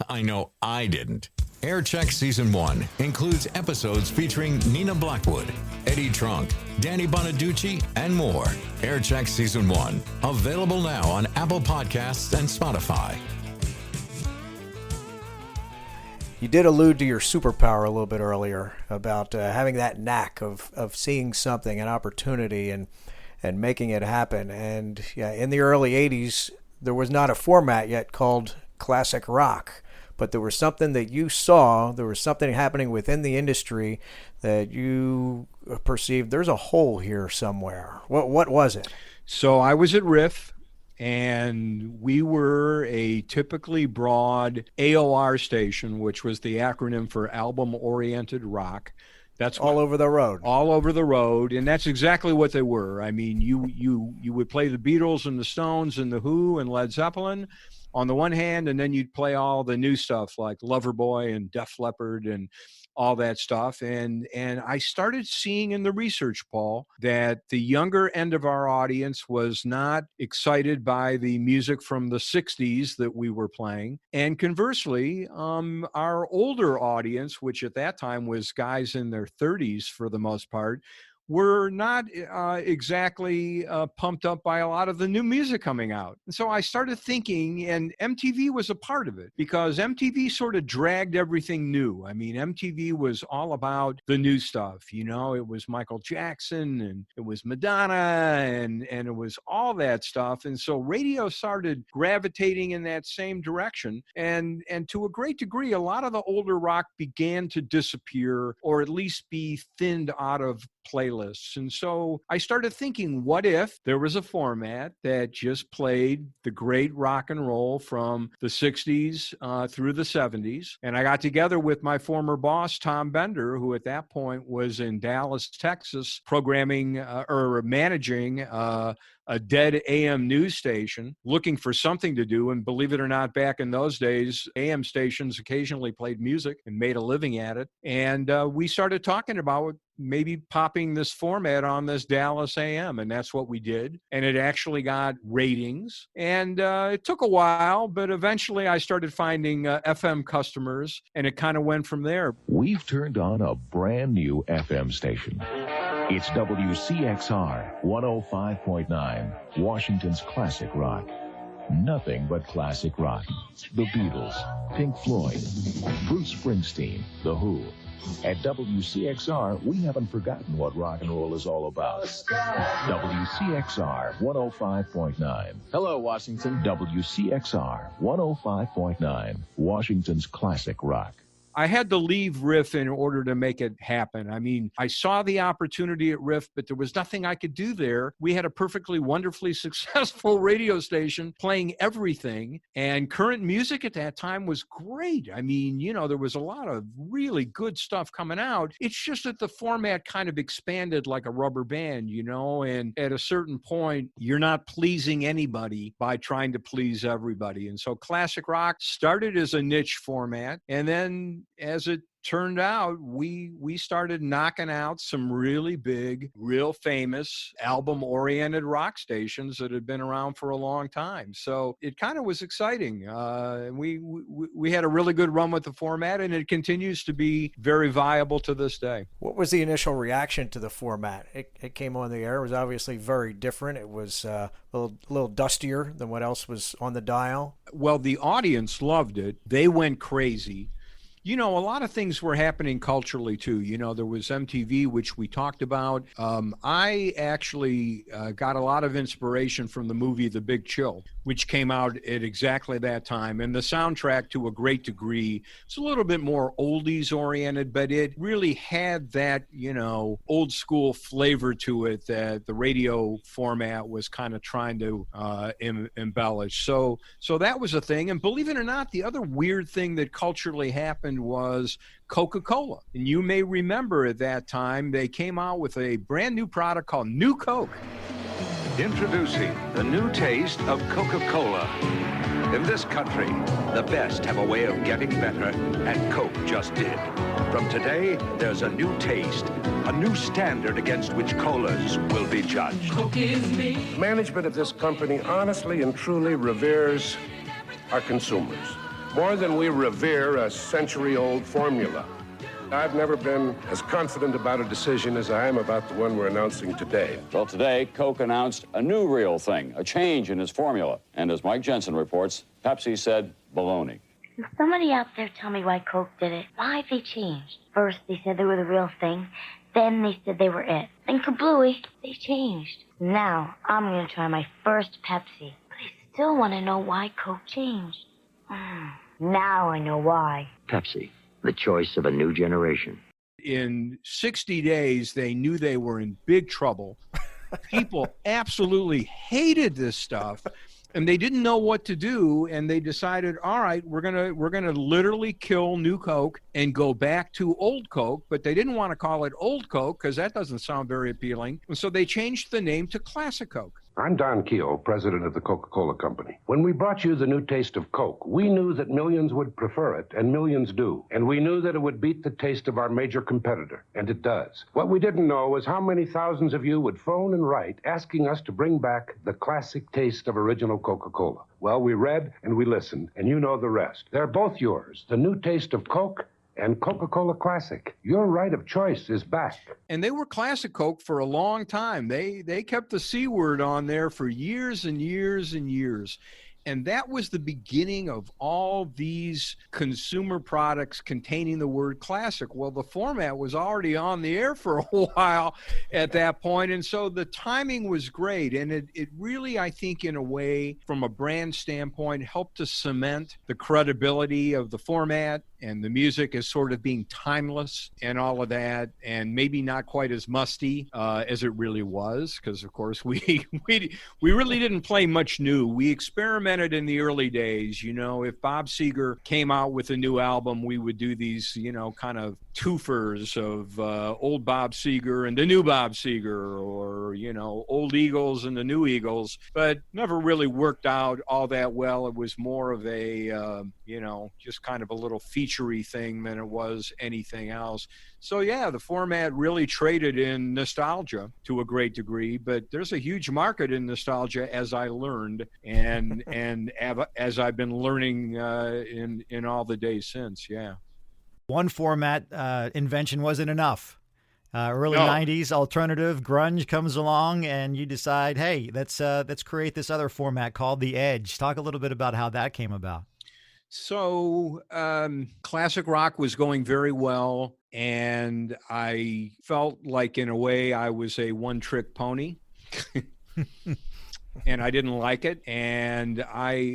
I know I didn't. Aircheck Season 1 includes episodes featuring Nina Blackwood, Eddie Trunk, Danny Bonaducci, and more. Aircheck Season 1, available now on Apple Podcasts and Spotify. You did allude to your superpower a little bit earlier about having that knack of seeing something, an opportunity, and making it happen. And yeah, in the early 80s, there was not a format yet called classic rock, but there was something that you saw, there was something happening within the industry that you perceived there's a hole here somewhere. What was it? So I was at RIF, and we were a typically broad AOR station, which was the acronym for album-oriented rock. That's all over the road. All over the road, and that's exactly what they were. I mean, you would play the Beatles and the Stones and the Who and Led Zeppelin on the one hand, and then you'd play all the new stuff like Loverboy and Def Leppard and all that stuff. And I started seeing in the research, Paul, that the younger end of our audience was not excited by the music from the 60s that we were playing. And conversely, our older audience, which at that time was guys in their 30s for the most part, were not exactly pumped up by a lot of the new music coming out. And so I started thinking, and MTV was a part of it, because MTV sort of dragged everything new. I mean, MTV was all about the new stuff. You know, it was Michael Jackson, and it was Madonna, and it was all that stuff. And so radio started gravitating in that same direction. And to a great degree, a lot of the older rock began to disappear, or at least be thinned out of playlists. And so I started thinking, what if there was a format that just played the great rock and roll from the 60s through the 70s? And I got together with my former boss, Tom Bender, who at that point was in Dallas, Texas, programming or managing a dead AM news station, looking for something to do. And believe it or not, back in those days, AM stations occasionally played music and made a living at it. And we started talking about maybe popping this format on this Dallas AM, and that's what we did. And it actually got ratings, and it took a while, but eventually I started finding FM customers, and it kind of went from there. We've turned on a brand new FM station. It's WCXR 105.9, Washington's classic rock. Nothing but classic rock. The Beatles, Pink Floyd, Bruce Springsteen, The Who. At WCXR, we haven't forgotten what rock and roll is all about. WCXR 105.9. Hello, Washington. WCXR 105.9, Washington's classic rock. I had to leave WRIF in order to make it happen. I mean, I saw the opportunity at WRIF, but there was nothing I could do there. We had a perfectly wonderfully successful radio station playing everything, and current music at that time was great. I mean, you know, there was a lot of really good stuff coming out. It's just that the format kind of expanded like a rubber band, you know, and at a certain point, you're not pleasing anybody by trying to please everybody. And so classic rock started as a niche format, and then as it turned out, we started knocking out some really big, real famous album-oriented rock stations that had been around for a long time. So it kind of was exciting. We had a really good run with the format, and it continues to be very viable to this day. What was the initial reaction to the format? It came on the air. It was obviously very different. It was a little dustier than what else was on the dial. Well, the audience loved it. They went crazy. You know, a lot of things were happening culturally, too. You know, there was MTV, which we talked about. I actually got a lot of inspiration from the movie The Big Chill, which came out at exactly that time. And the soundtrack, to a great degree, it's a little bit more oldies-oriented, but it really had that, you know, old-school flavor to it that the radio format was kind of trying to embellish. So that was a thing. And believe it or not, the other weird thing that culturally happened was Coca-Cola. And you may remember at that time, they came out with a brand new product called New Coke. Introducing the new taste of Coca-Cola. In this country, the best have a way of getting better, and Coke just did. From today, there's a new taste, a new standard against which colas will be judged. Coke is me. Management of this company honestly and truly reveres our consumers, more than we revere a century-old formula. I've never been as confident about a decision as I am about the one we're announcing today. Well, today, Coke announced a new real thing, a change in its formula. And as Mike Jensen reports, Pepsi said baloney. Can somebody out there tell me why Coke did it? Why they changed? First, they said they were the real thing. Then they said they were it. Then kablooey, they changed. Now, I'm going to try my first Pepsi. But I still want to know why Coke changed. Now I know why. Pepsi, the choice of a new generation. In 60 days, they knew they were in big trouble. People absolutely hated this stuff. and they didn't know what to do, and they decided, all right, we're gonna literally kill New Coke and go back to old Coke, but they didn't want to call it old Coke because that doesn't sound very appealing, and so they changed the name to Classic Coke. I'm Don Keogh, president of the Coca-Cola Company. When we brought you the new taste of Coke, we knew that millions would prefer it, and millions do. And we knew that it would beat the taste of our major competitor, and it does. What we didn't know was how many thousands of you would phone and write asking us to bring back the classic taste of original Coca-Cola. Well, we read and we listened, and you know the rest. They're both yours, the new taste of Coke and Coca-Cola Classic. Your right of choice is back. And they were Classic Coke for a long time. They kept the C word on there for years and years and years. And that was the beginning of all these consumer products containing the word classic. Well, the format was already on the air for a while at that point, and so the timing was great. And it really, I think, in a way, from a brand standpoint, helped to cement the credibility of the format and the music as sort of being timeless and all of that, and maybe not quite as musty as it really was, because, of course, we really didn't play much new. We experimented in the early days. You know, if Bob Seger came out with a new album, we would do these, you know, kind of twofers of old Bob Seger and the new Bob Seger, or, you know, old Eagles and the new Eagles, but never really worked out all that well. It was more of a, you know, just kind of a little featurey thing than it was anything else. So, yeah, the format really traded in nostalgia to a great degree, but there's a huge market in nostalgia, as I learned, and as I've been learning in all the days since, yeah. One format invention wasn't enough. Early 90s alternative grunge comes along, and you decide, hey, let's create this other format called The Edge. Talk a little bit about how that came about. So classic rock was going very well, and I felt like, in a way, I was a one-trick pony. And I didn't like it. And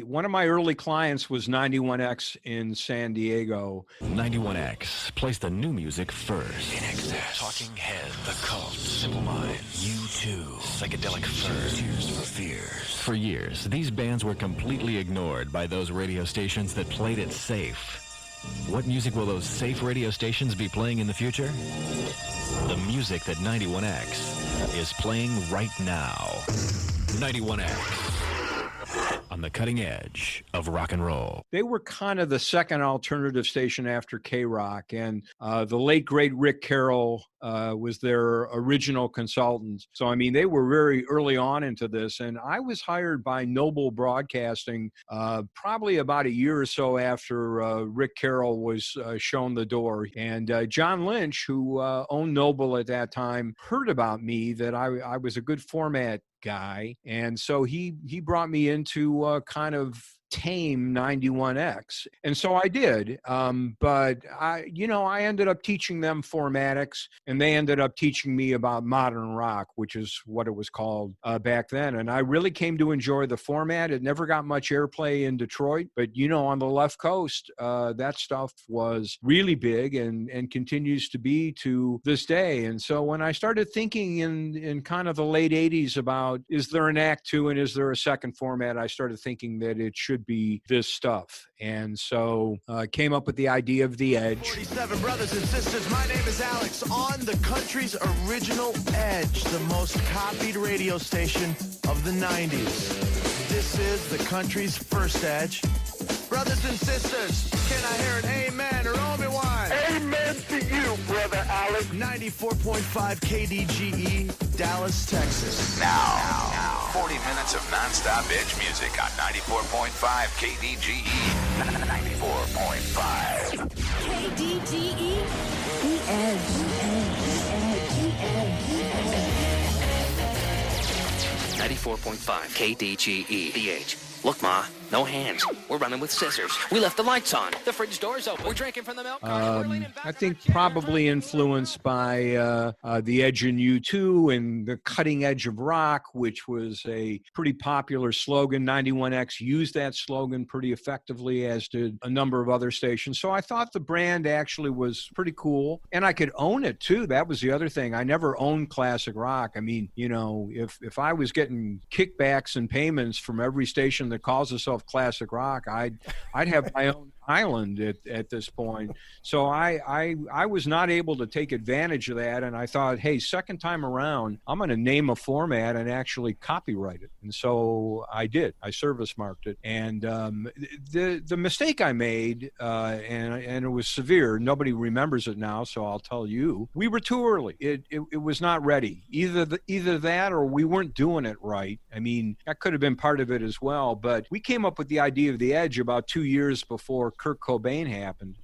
one of my early clients was 91X in San Diego. 91X plays the new music first. In Excess, Talking Heads, The Cult, Simple Minds, U2, Psychedelic Furs, Tears for Fears. For years, these bands were completely ignored by those radio stations that played it safe. What music will those safe radio stations be playing in the future? The music that 91X is playing right now. 91X, on the cutting edge of rock and roll. They were kind of the second alternative station after K-Rock, and the late, great Rick Carroll was their original consultant. So, I mean, they were very early on into this, and I was hired by Noble Broadcasting probably about a year or so after Rick Carroll was shown the door. And John Lynch, who owned Noble at that time, heard about me, that I was a good format guy, and so he brought me into kind of tame 91X, and so I did. But I ended up teaching them formatics, and they ended up teaching me about modern rock, which is what it was called back then. And I really came to enjoy the format. It never got much airplay in Detroit, but on the left coast, that stuff was really big and continues to be to this day. And so when I started thinking in kind of the late 80s about, is there an act two and is there a second format, I started thinking that it should be this stuff. And so came up with the idea of The Edge. 47 brothers and sisters, my name is Alex, on the country's original Edge, the most copied radio station of the 90s. This is the country's first Edge. Brothers and sisters, can I hear an amen or Obi-Wan? Amen to you, brother Alex. 94.5 KDGE, Dallas, Texas. Now, 40 minutes of nonstop Edge music on 94.5 KDGE. 94.5. KDGE, The Edge. The Edge. 94.5 KDGE, The Edge. Look, Ma, No hands. We're running with scissors. We left the lights on. The fridge door's open. We're drinking from the milk carton. I think probably influenced by The Edge in U2 and the cutting edge of rock, which was a pretty popular slogan. 91X used that slogan pretty effectively, as did a number of other stations. So I thought the brand actually was pretty cool, and I could own it too. That was the other thing. I never owned classic rock. I mean, you know, if I was getting kickbacks and payments from every station that calls itself classic rock, I'd have my own island at this point. So I was not able to take advantage of that, and I thought, hey, second time around, I'm going to name a format and actually copyright it. And so I did. I service marked it, and the mistake I made, and it was severe. Nobody remembers it now, so I'll tell you. We were too early. It was not ready. Either that or we weren't doing it right. I mean, that could have been part of it as well. But we came up with the idea of the Edge about 2 years before Kurt Cobain happened.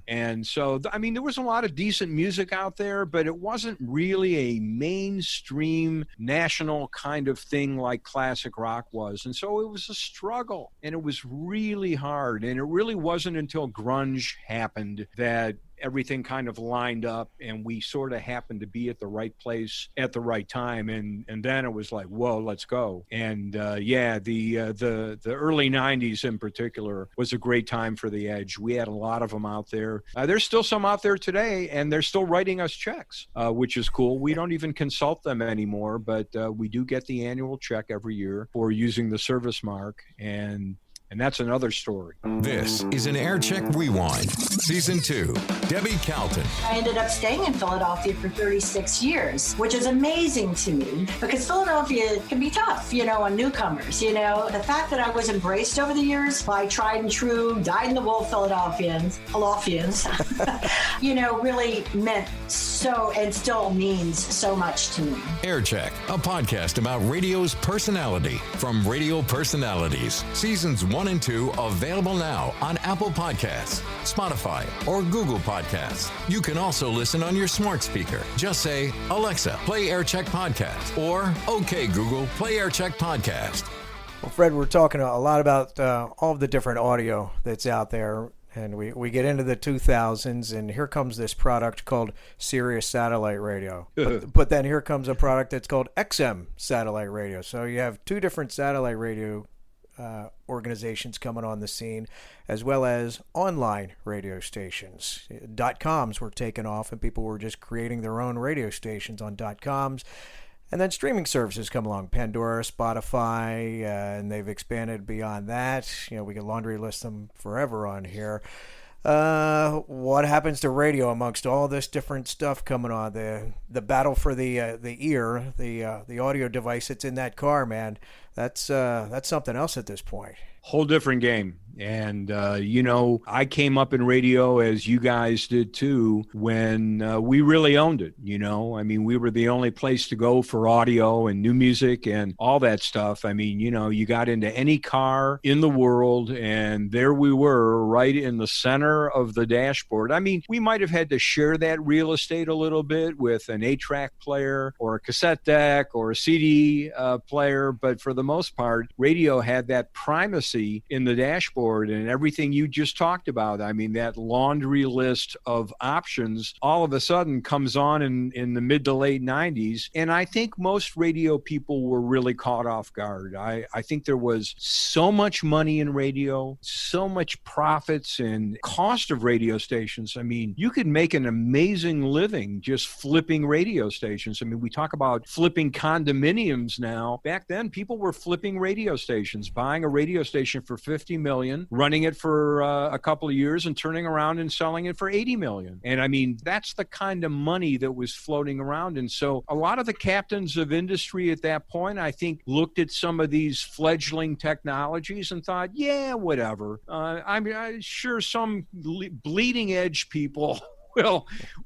And so, I mean, there was a lot of decent music out there, but it wasn't really a mainstream national kind of thing like classic rock was. And so it was a struggle, and it was really hard. And it really wasn't until grunge happened that everything kind of lined up, and we sort of happened to be at the right place at the right time, and then it was like, whoa, let's go. And the early 90s in particular was a great time for the Edge. We had a lot of them out there. There's still some out there today, and they're still writing us checks, which is cool. We don't even consult them anymore, but we do get the annual check every year for using the service mark, and that's another story. This is an Air Check Rewind, Season 2. Debbie Calton. I ended up staying in Philadelphia for 36 years, which is amazing to me because Philadelphia can be tough, you know, on newcomers. You know, the fact that I was embraced over the years by tried and true, dyed-in-the-wool Philadelphians, you know, really meant so and still means so much to me. Air Check, a podcast about radio's personality from Radio Personalities. Seasons 1 and 2 available now on Apple Podcasts, Spotify, or Google Podcasts. You can also listen on your smart speaker. Just say, Alexa, play Aircheck Podcast, or OK Google, play Aircheck Podcast. Well, Fred, we're talking a lot about all of the different audio that's out there, and we get into the 2000s, and here comes this product called Sirius Satellite Radio. But then here comes a product that's called XM Satellite Radio. So you have two different satellite radio organizations coming on the scene, as well as online radio stations. .coms were taken off, and people were just creating their own radio stations on .coms. And then streaming services come along, Pandora, Spotify, and they've expanded beyond that. You know, we can laundry list them forever on here. What happens to radio amongst all this different stuff coming on? The battle for the ear, the audio device that's in that car, man. That's something else at this point. Whole different game. And, you know, I came up in radio, as you guys did too, when we really owned it, you know. I mean, we were the only place to go for audio and new music and all that stuff. I mean, you know, you got into any car in the world, and there we were right in the center of the dashboard. I mean, we might have had to share that real estate a little bit with an 8-track player or a cassette deck or a CD player, but for the most part, radio had that primacy in the dashboard. And everything you just talked about, I mean, that laundry list of options all of a sudden comes on in the mid to late 90s. And I think most radio people were really caught off guard. I think there was so much money in radio, so much profits and cost of radio stations. I mean, you could make an amazing living just flipping radio stations. I mean, we talk about flipping condominiums now. Back then, people were flipping radio stations, buying a radio station for $50 million, running it for a couple of years, and turning around and selling it for $80 million. And I mean, that's the kind of money that was floating around. And so a lot of the captains of industry at that point, I think, looked at some of these fledgling technologies and thought, yeah, whatever. I'm sure some bleeding edge people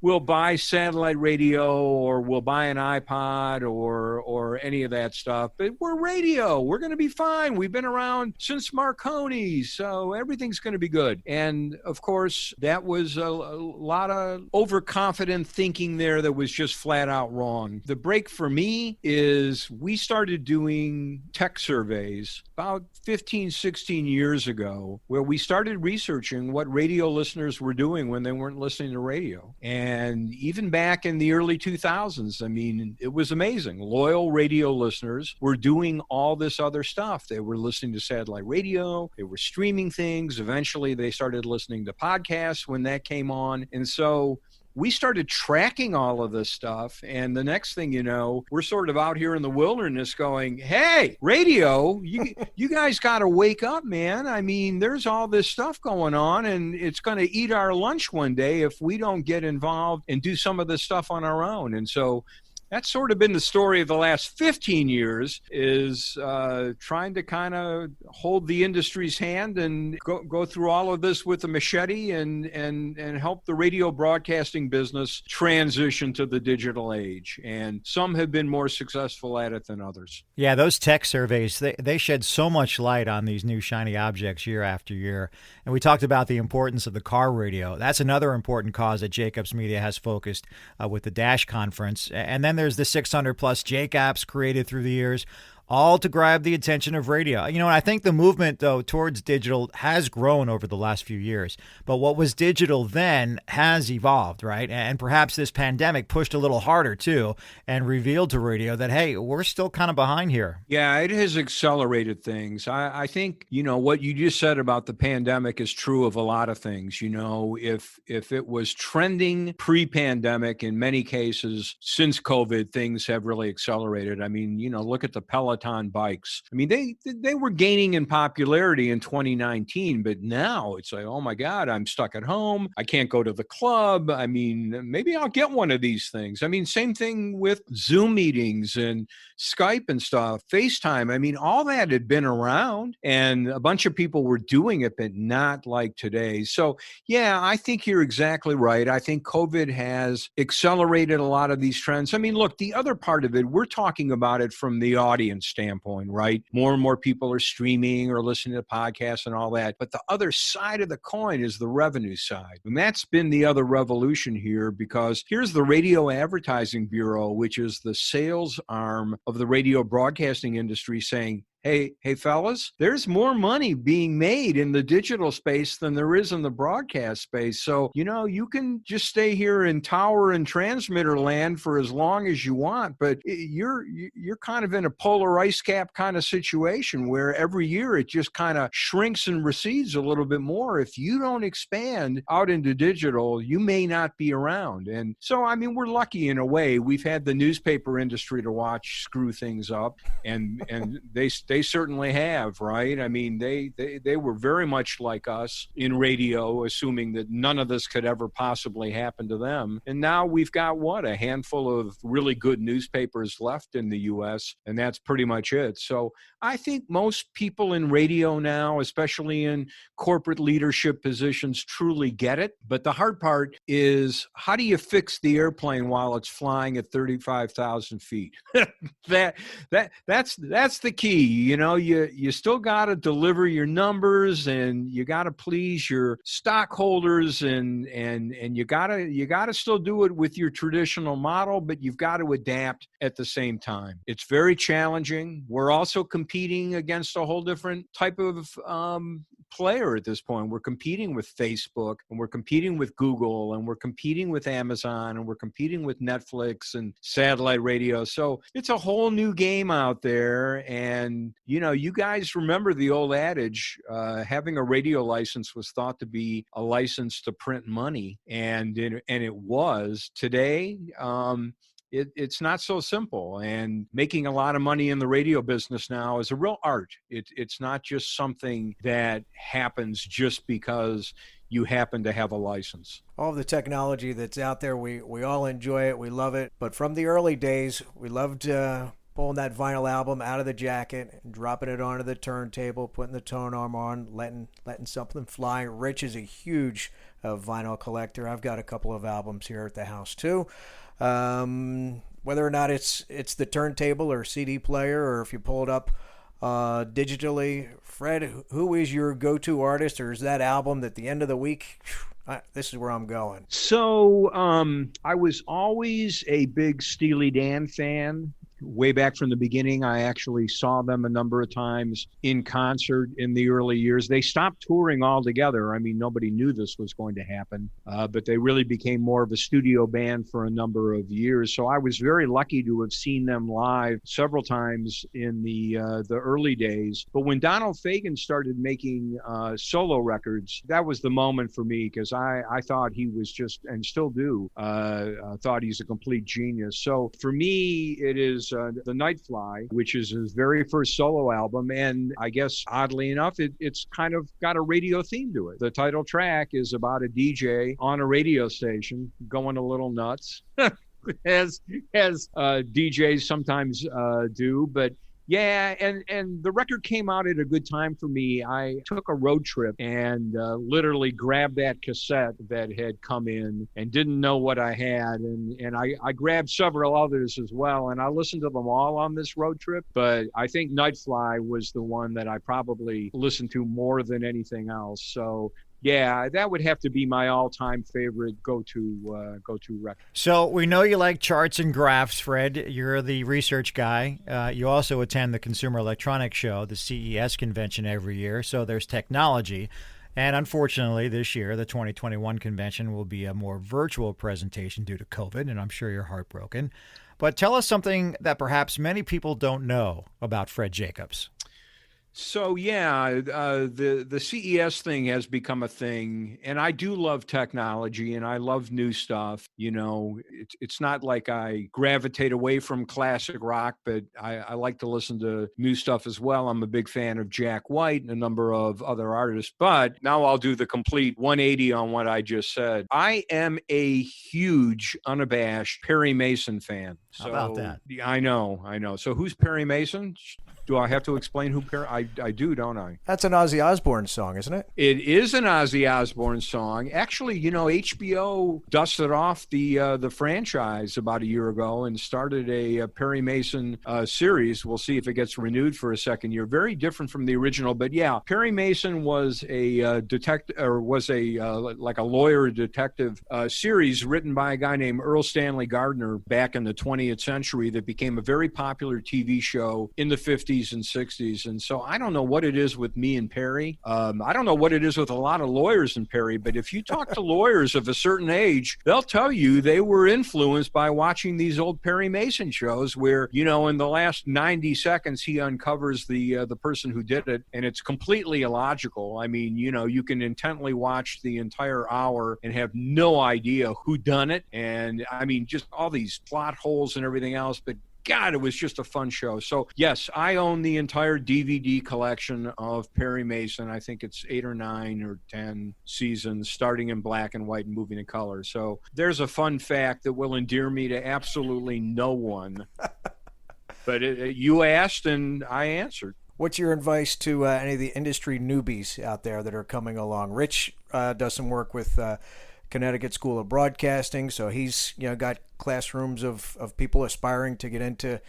will buy satellite radio or will buy an iPod or any of that stuff. But we're radio. We're going to be fine. We've been around since Marconi, so everything's going to be good. And of course, that was a lot of overconfident thinking there that was just flat out wrong. The break for me is we started doing tech surveys about 15, 16 years ago, where we started researching what radio listeners were doing when they weren't listening to radio. And even back in the early 2000s, I mean, it was amazing. Loyal radio listeners were doing all this other stuff. They were listening to satellite radio. They were streaming things. Eventually, they started listening to podcasts when that came on. And so we started tracking all of this stuff. And the next thing you know, we're sort of out here in the wilderness going, hey, radio, you guys got to wake up, man. I mean, there's all this stuff going on, and it's going to eat our lunch one day if we don't get involved and do some of this stuff on our own. And so that's sort of been the story of the last 15 years, is trying to kind of hold the industry's hand and go through all of this with a machete and help the radio broadcasting business transition to the digital age. And some have been more successful at it than others. Yeah, those tech surveys, they shed so much light on these new shiny objects year after year. And we talked about the importance of the car radio. That's another important cause that Jacobs Media has focused with the Dash Conference. And then there's the 600 plus Jake apps created through the years, all to grab the attention of radio. You know, I think the movement, though, towards digital has grown over the last few years. But what was digital then has evolved, right? And perhaps this pandemic pushed a little harder, too, and revealed to radio that, hey, we're still kind of behind here. Yeah, it has accelerated things. I think, you know, what you just said about the pandemic is true of a lot of things. You know, if it was trending pre-pandemic, in many cases, since COVID, things have really accelerated. I mean, you know, look at the Peloton bikes. I mean, they were gaining in popularity in 2019, but now it's like, oh my God, I'm stuck at home. I can't go to the club. I mean, maybe I'll get one of these things. I mean, same thing with Zoom meetings and Skype and stuff, FaceTime. I mean, all that had been around and a bunch of people were doing it, but not like today. So yeah, I think you're exactly right. I think COVID has accelerated a lot of these trends. I mean, look, the other part of it, we're talking about it from the audience standpoint, right? More and more people are streaming or listening to podcasts and all that. But the other side of the coin is the revenue side. And that's been the other revolution here, because here's the Radio Advertising Bureau, which is the sales arm of the radio broadcasting industry, saying, hey fellas, there's more money being made in the digital space than there is in the broadcast space. So, you know, you can just stay here in tower and transmitter land for as long as you want, but you're kind of in a polar ice cap kind of situation where every year it just kind of shrinks and recedes a little bit more. If you don't expand out into digital, you may not be around. And so, I mean, we're lucky in a way. We've had the newspaper industry to watch screw things up, and they certainly have, right? I mean, they were very much like us in radio, assuming that none of this could ever possibly happen to them. And now we've got, a handful of really good newspapers left in the U.S., and that's pretty much it. So I think most people in radio now, especially in corporate leadership positions, truly get it. But the hard part is, how do you fix the airplane while it's flying at 35,000 feet? That's the key. You know, you still got to deliver your numbers, and you got to please your stockholders, and you got to still do it with your traditional model, but you've got to adapt at the same time. It's very challenging. We're also competing against a whole different type of player at this point. We're competing with Facebook, and we're competing with Google, and we're competing with Amazon, and we're competing with Netflix and satellite radio. So it's a whole new game out there. And, you know, you guys remember the old adage, having a radio license was thought to be a license to print money. And it was. Today, it's not so simple, and making a lot of money in the radio business now is a real art. It's not just something that happens just because you happen to have a license. All of the technology that's out there, we all enjoy it, we love it. But from the early days, we loved pulling that vinyl album out of the jacket, and dropping it onto the turntable, putting the tone arm on, letting something fly. Rich is a huge vinyl collector. I've got a couple of albums here at the house too. Whether or not it's the turntable or CD player, or if you pull it up digitally, Fred, who is your go-to artist, or is that album that at the end of the week, this is where I'm going? So I was always a big Steely Dan fan. Way back from the beginning, I actually saw them a number of times in concert in the early years. They stopped touring altogether. I mean, nobody knew this was going to happen, but they really became more of a studio band for a number of years. So I was very lucky to have seen them live several times in the early days. But when Donald Fagen started making solo records, that was the moment for me, because I thought he was just, and still do, thought he's a complete genius. So for me, it is The Nightfly, which is his very first solo album. And I guess, oddly enough, it's kind of got a radio theme to it. The title track is about a DJ on a radio station going a little nuts, as DJs sometimes do. But yeah, and the record came out at a good time for me. I took a road trip and literally grabbed that cassette that had come in and didn't know what I had. And I grabbed several others as well. And I listened to them all on this road trip. But I think Nightfly was the one that I probably listened to more than anything else. So yeah, that would have to be my all-time favorite go-to record. So we know you like charts and graphs, Fred. You're the research guy. You also attend the Consumer Electronics Show, the CES convention, every year. So there's technology. And unfortunately, this year, the 2021 convention will be a more virtual presentation due to COVID, and I'm sure you're heartbroken. But tell us something that perhaps many people don't know about Fred Jacobs. So yeah, the CES thing has become a thing, and I do love technology and I love new stuff. You know, it's not like I gravitate away from classic rock, but I like to listen to new stuff as well. I'm a big fan of Jack White and a number of other artists, but now I'll do the complete 180 on what I just said. I am a huge, unabashed Perry Mason fan. How about that? I know. So who's Perry Mason? Do I have to explain who Perry? I do, don't I? That's an Ozzy Osbourne song, isn't it? It is an Ozzy Osbourne song. Actually, you know, HBO dusted off the franchise about a year ago and started a Perry Mason series. We'll see if it gets renewed for a second year. Very different from the original, but yeah, Perry Mason was a detective, or was a like a lawyer detective series written by a guy named Earl Stanley Gardner back in the 20th century that became a very popular TV show in the 50s and 60s. And so I don't know what it is with me and Perry. I don't know what it is with a lot of lawyers in Perry, but if you talk to lawyers of a certain age, they'll tell you they were influenced by watching these old Perry Mason shows where, you know, in the last 90 seconds, he uncovers the person who did it, and it's completely illogical. I mean, you know, you can intently watch the entire hour and have no idea who done it. And I mean, just all these plot holes and everything else, but God, it was just a fun show. So, yes, I own the entire DVD collection of Perry Mason. I think it's 8 or 9 or 10 seasons, starting in black and white and moving to color. So there's a fun fact that will endear me to absolutely no one. But you asked and I answered. What's your advice to any of the industry newbies out there that are coming along? Rich does some work with Connecticut School of Broadcasting, so he's got classrooms of people aspiring to get into,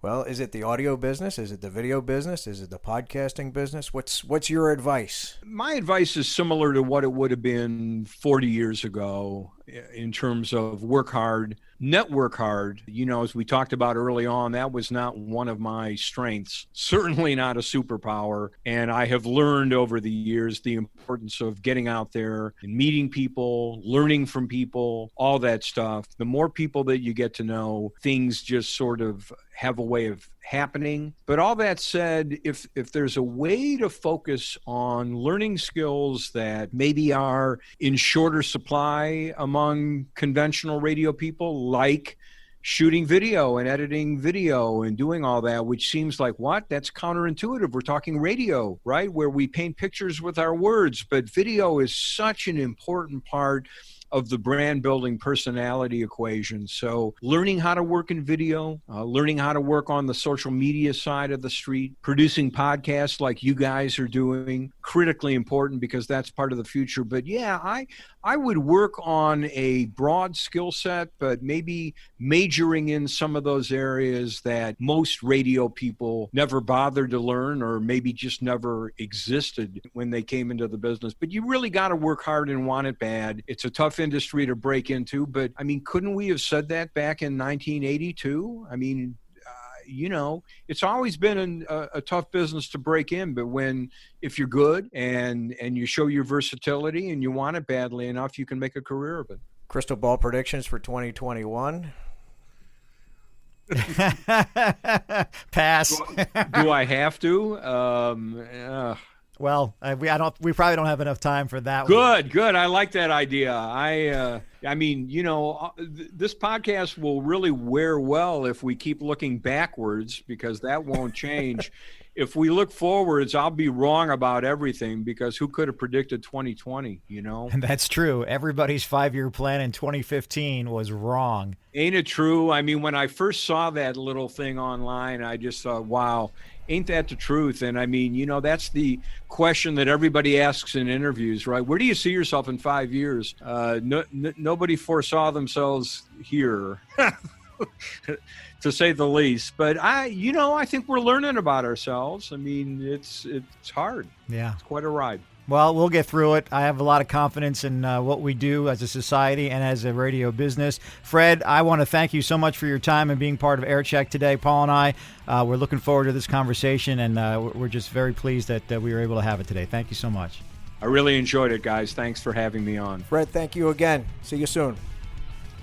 well, is it the audio business? Is it the video business? Is it the podcasting business? What's your advice? My advice is similar to what it would have been 40 years ago in terms of work hard, network hard. You know, as we talked about early on, that was not one of my strengths, certainly not a superpower. And I have learned over the years the importance of getting out there and meeting people, learning from people, all that stuff. The more people that you get to know, things just sort of have a way of happening. But all that said, if there's a way to focus on learning skills that maybe are in shorter supply among conventional radio people, like shooting video and editing video and doing all that, which seems like, what? That's counterintuitive. We're talking radio, right? Where we paint pictures with our words, but video is such an important part of the brand building personality equation. So learning how to work in video, learning how to work on the social media side of the street, producing podcasts like you guys are doing, critically important because that's part of the future. But yeah, I would work on a broad skill set, but maybe majoring in some of those areas that most radio people never bothered to learn, or maybe just never existed when they came into the business. But you really got to work hard and want it bad. It's a tough industry to break into, but I mean, couldn't we have said that back in 1982? I mean, it's always been a tough business to break in, but if you're good and you show your versatility and you want it badly enough, you can make a career of it. Crystal ball predictions for 2021. Pass. Do I have to? Well, we probably don't have enough time for that. Good. I like that idea. I mean, this podcast will really wear well if we keep looking backwards, because that won't change. If we look forwards, I'll be wrong about everything, because who could have predicted 2020, And that's true. Everybody's 5-year plan in 2015 was wrong. Ain't it true? I mean, when I first saw that little thing online, I just thought, wow, ain't that the truth? And I mean, that's the question that everybody asks in interviews, right? Where do you see yourself in 5 years? Nobody foresaw themselves here, to say the least. But I think we're learning about ourselves. I mean, it's hard. Yeah. It's quite a ride. Well, we'll get through it. I have a lot of confidence in what we do as a society and as a radio business. Fred, I want to thank you so much for your time and being part of AirCheck today. Paul and I, we're looking forward to this conversation, and we're just very pleased that we were able to have it today. Thank you so much. I really enjoyed it, guys. Thanks for having me on. Fred, thank you again. See you soon.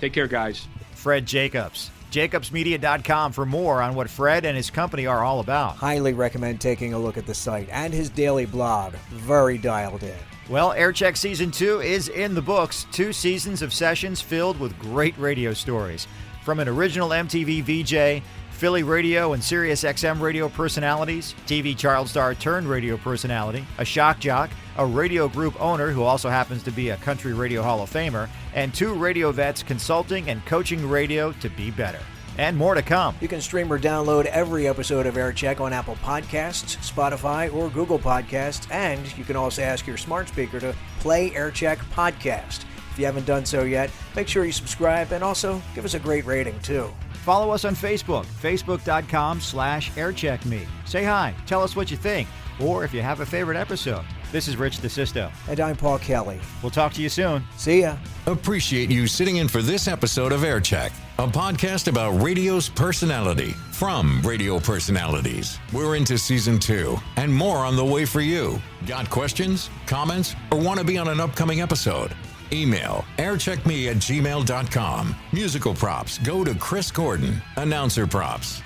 Take care, guys. Fred Jacobs. JacobsMedia.com for more on what Fred and his company are all about. Highly recommend taking a look at the site and his daily blog. Very dialed in. Well, AirCheck Season 2 is in the books. 2 seasons of sessions filled with great radio stories. From an original MTV VJ, Philly radio and Sirius XM radio personalities, TV child star turned radio personality, a shock jock, a radio group owner who also happens to be a Country Radio Hall of Famer, and 2 radio vets consulting and coaching radio to be better. And more to come. You can stream or download every episode of AirCheck on Apple Podcasts, Spotify, or Google Podcasts, and you can also ask your smart speaker to play AirCheck Podcast. If you haven't done so yet, make sure you subscribe and also give us a great rating, too. Follow us on Facebook, facebook.com/aircheckme. Say hi, tell us what you think, or if you have a favorite episode. This is Rich DeSisto. And I'm Paul Kelly. We'll talk to you soon. See ya. Appreciate you sitting in for this episode of AirCheck, a podcast about radio's personality from radio personalities. We're into Season 2 and more on the way for you. Got questions, comments, or want to be on an upcoming episode? Email aircheckme@gmail.com. Musical props go to Chris Gordon. Announcer props.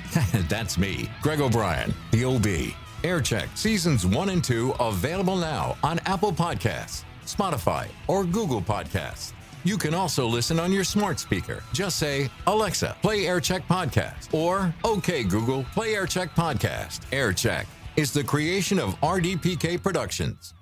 That's me, Greg O'Brien, the OB. AirCheck Seasons 1 and 2 available now on Apple Podcasts, Spotify, or Google Podcasts. You can also listen on your smart speaker. Just say, Alexa, play AirCheck Podcast, or OK Google, play AirCheck Podcast. AirCheck is the creation of RDPK Productions.